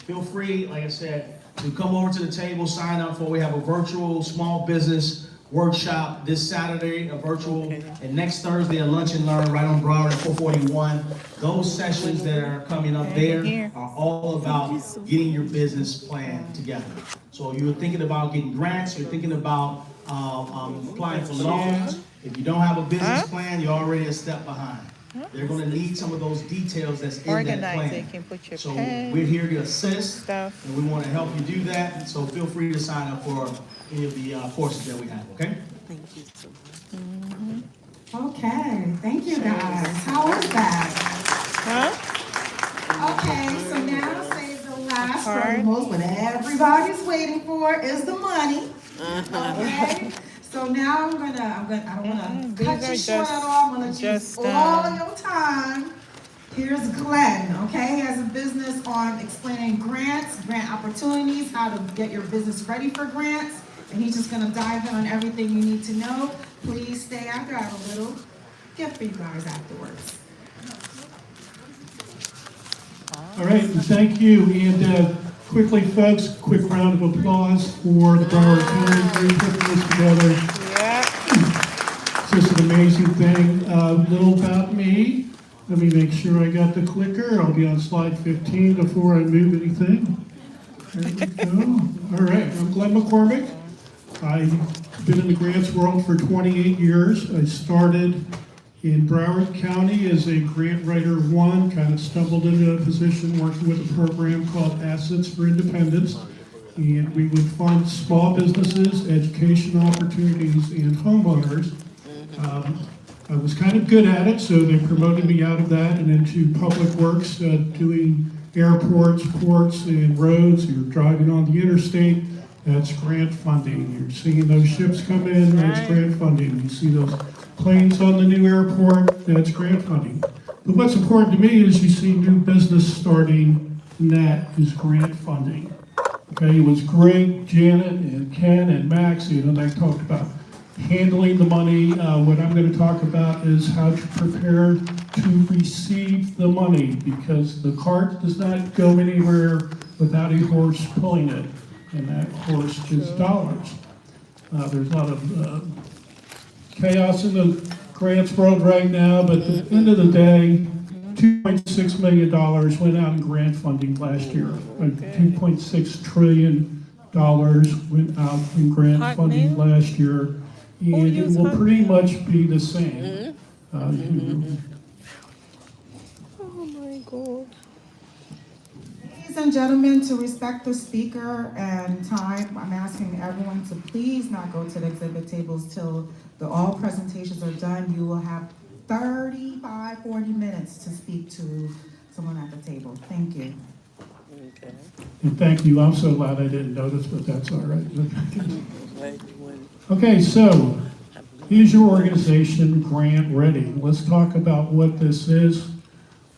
[SPEAKER 11] Feel free, like I said, to come over to the table, sign up for. We have a virtual small business workshop this Saturday, a virtual, and next Thursday, a lunch and learn right on Broward at 441. Those sessions that are coming up there are all about getting your business plan together. So you're thinking about getting grants, you're thinking about applying for loans. If you don't have a business plan, you're already a step behind. They're going to need some of those details that's in that plan.
[SPEAKER 2] Can put your
[SPEAKER 11] So
[SPEAKER 2] pen,
[SPEAKER 11] we're here to assist,
[SPEAKER 2] stuff.
[SPEAKER 11] and we want to help you do that. So feel free to sign up for any of the courses that we have, okay?
[SPEAKER 2] Thank you so much.
[SPEAKER 10] Okay, thank you guys. How was that?
[SPEAKER 2] Huh?
[SPEAKER 10] Okay, so now save the last for the
[SPEAKER 2] Card.
[SPEAKER 10] most, what everybody's waiting for is the money. Okay? So now I don't wanna
[SPEAKER 2] These
[SPEAKER 10] cut
[SPEAKER 2] are
[SPEAKER 10] you short
[SPEAKER 2] just-
[SPEAKER 10] at all. I'm gonna use
[SPEAKER 2] just,
[SPEAKER 10] all your time. Here's Glenn, okay? He has a business on explaining grants, grant opportunities, how to get your business ready for grants. And he's just gonna dive in on everything you need to know. Please stay after. I have a little gift for you guys afterwards.
[SPEAKER 13] All right, and thank you. And quickly, folks, quick round of applause for the Broward County group putting this together.
[SPEAKER 2] Yeah.
[SPEAKER 13] It's just an amazing thing. A little about me. Let me make sure I got the clicker. I'll be on slide 15 before I move anything. There we go. All right, I'm Glenn McCormick. I've been in the grants world for 28 years. I started in Broward County as a grant writer one, kind of stumbled into a position working with a program called Assets for Independence. And we would fund small businesses, educational opportunities, and homeowners. I was kind of good at it, so they promoted me out of that and into public works, doing airports, ports, and roads. You're driving on the interstate, that's grant funding. You're seeing those ships come in, that's grant funding. You see those planes on the new airport, that's grant funding. But what's important to me is you see new business starting, and that is grant funding. Okay, it was great, Janet and Ken and Max, they talked about handling the money. What I'm going to talk about is how to prepare to receive the money, because the cart does not go anywhere without a horse pulling it, and that horse is dollars. There's a lot of chaos in the grants world right now, but at the end of the day, $2.6 million went out in grant funding last year. $2.6 trillion went out in grant funding last year. And it will pretty much be the same.
[SPEAKER 2] Oh my God.
[SPEAKER 10] Ladies and gentlemen, to respect the speaker and time, I'm asking everyone to please not go to the exhibit tables till all presentations are done. You will have 35, 40 minutes to speak to someone at the table. Thank you.
[SPEAKER 13] And thank you, I'm so glad I didn't notice, but that's all right. Okay, so, is your organization grant ready? Let's talk about what this is.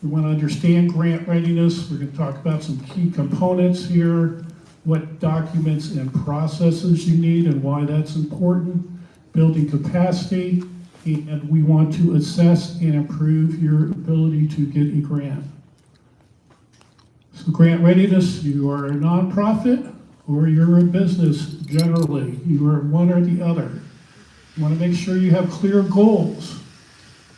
[SPEAKER 13] We want to understand grant readiness. We're going to talk about some key components here, what documents and processes you need and why that's important, building capacity, and we want to assess and improve your ability to get a grant. So grant readiness, you are a nonprofit or you're a business generally. You are one or the other. You want to make sure you have clear goals.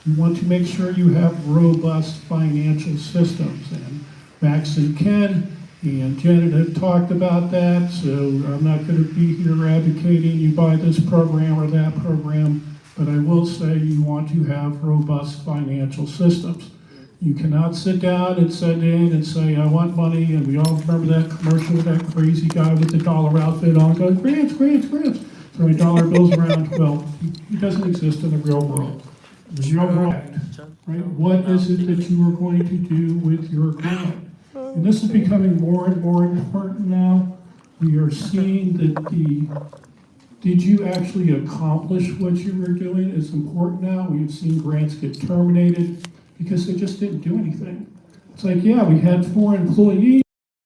[SPEAKER 13] You want to make sure you have robust financial systems. And Max and Ken and Janet have talked about that, so I'm not going to be here advocating you buy this program or that program, but I will say you want to have robust financial systems. You cannot sit down and send in and say, I want money, and we all remember that commercial with that crazy guy with the dollar outfit on, going, grants, grants, grants, throwing dollar bills around. Well, he doesn't exist in the real world. The real world, right? What is it that you are going to do with your grant? And this is becoming more and more important now. We are seeing that did you actually accomplish what you were doing is important now. We've seen grants get terminated because they just didn't do anything. It's like, yeah, we had 4 employees.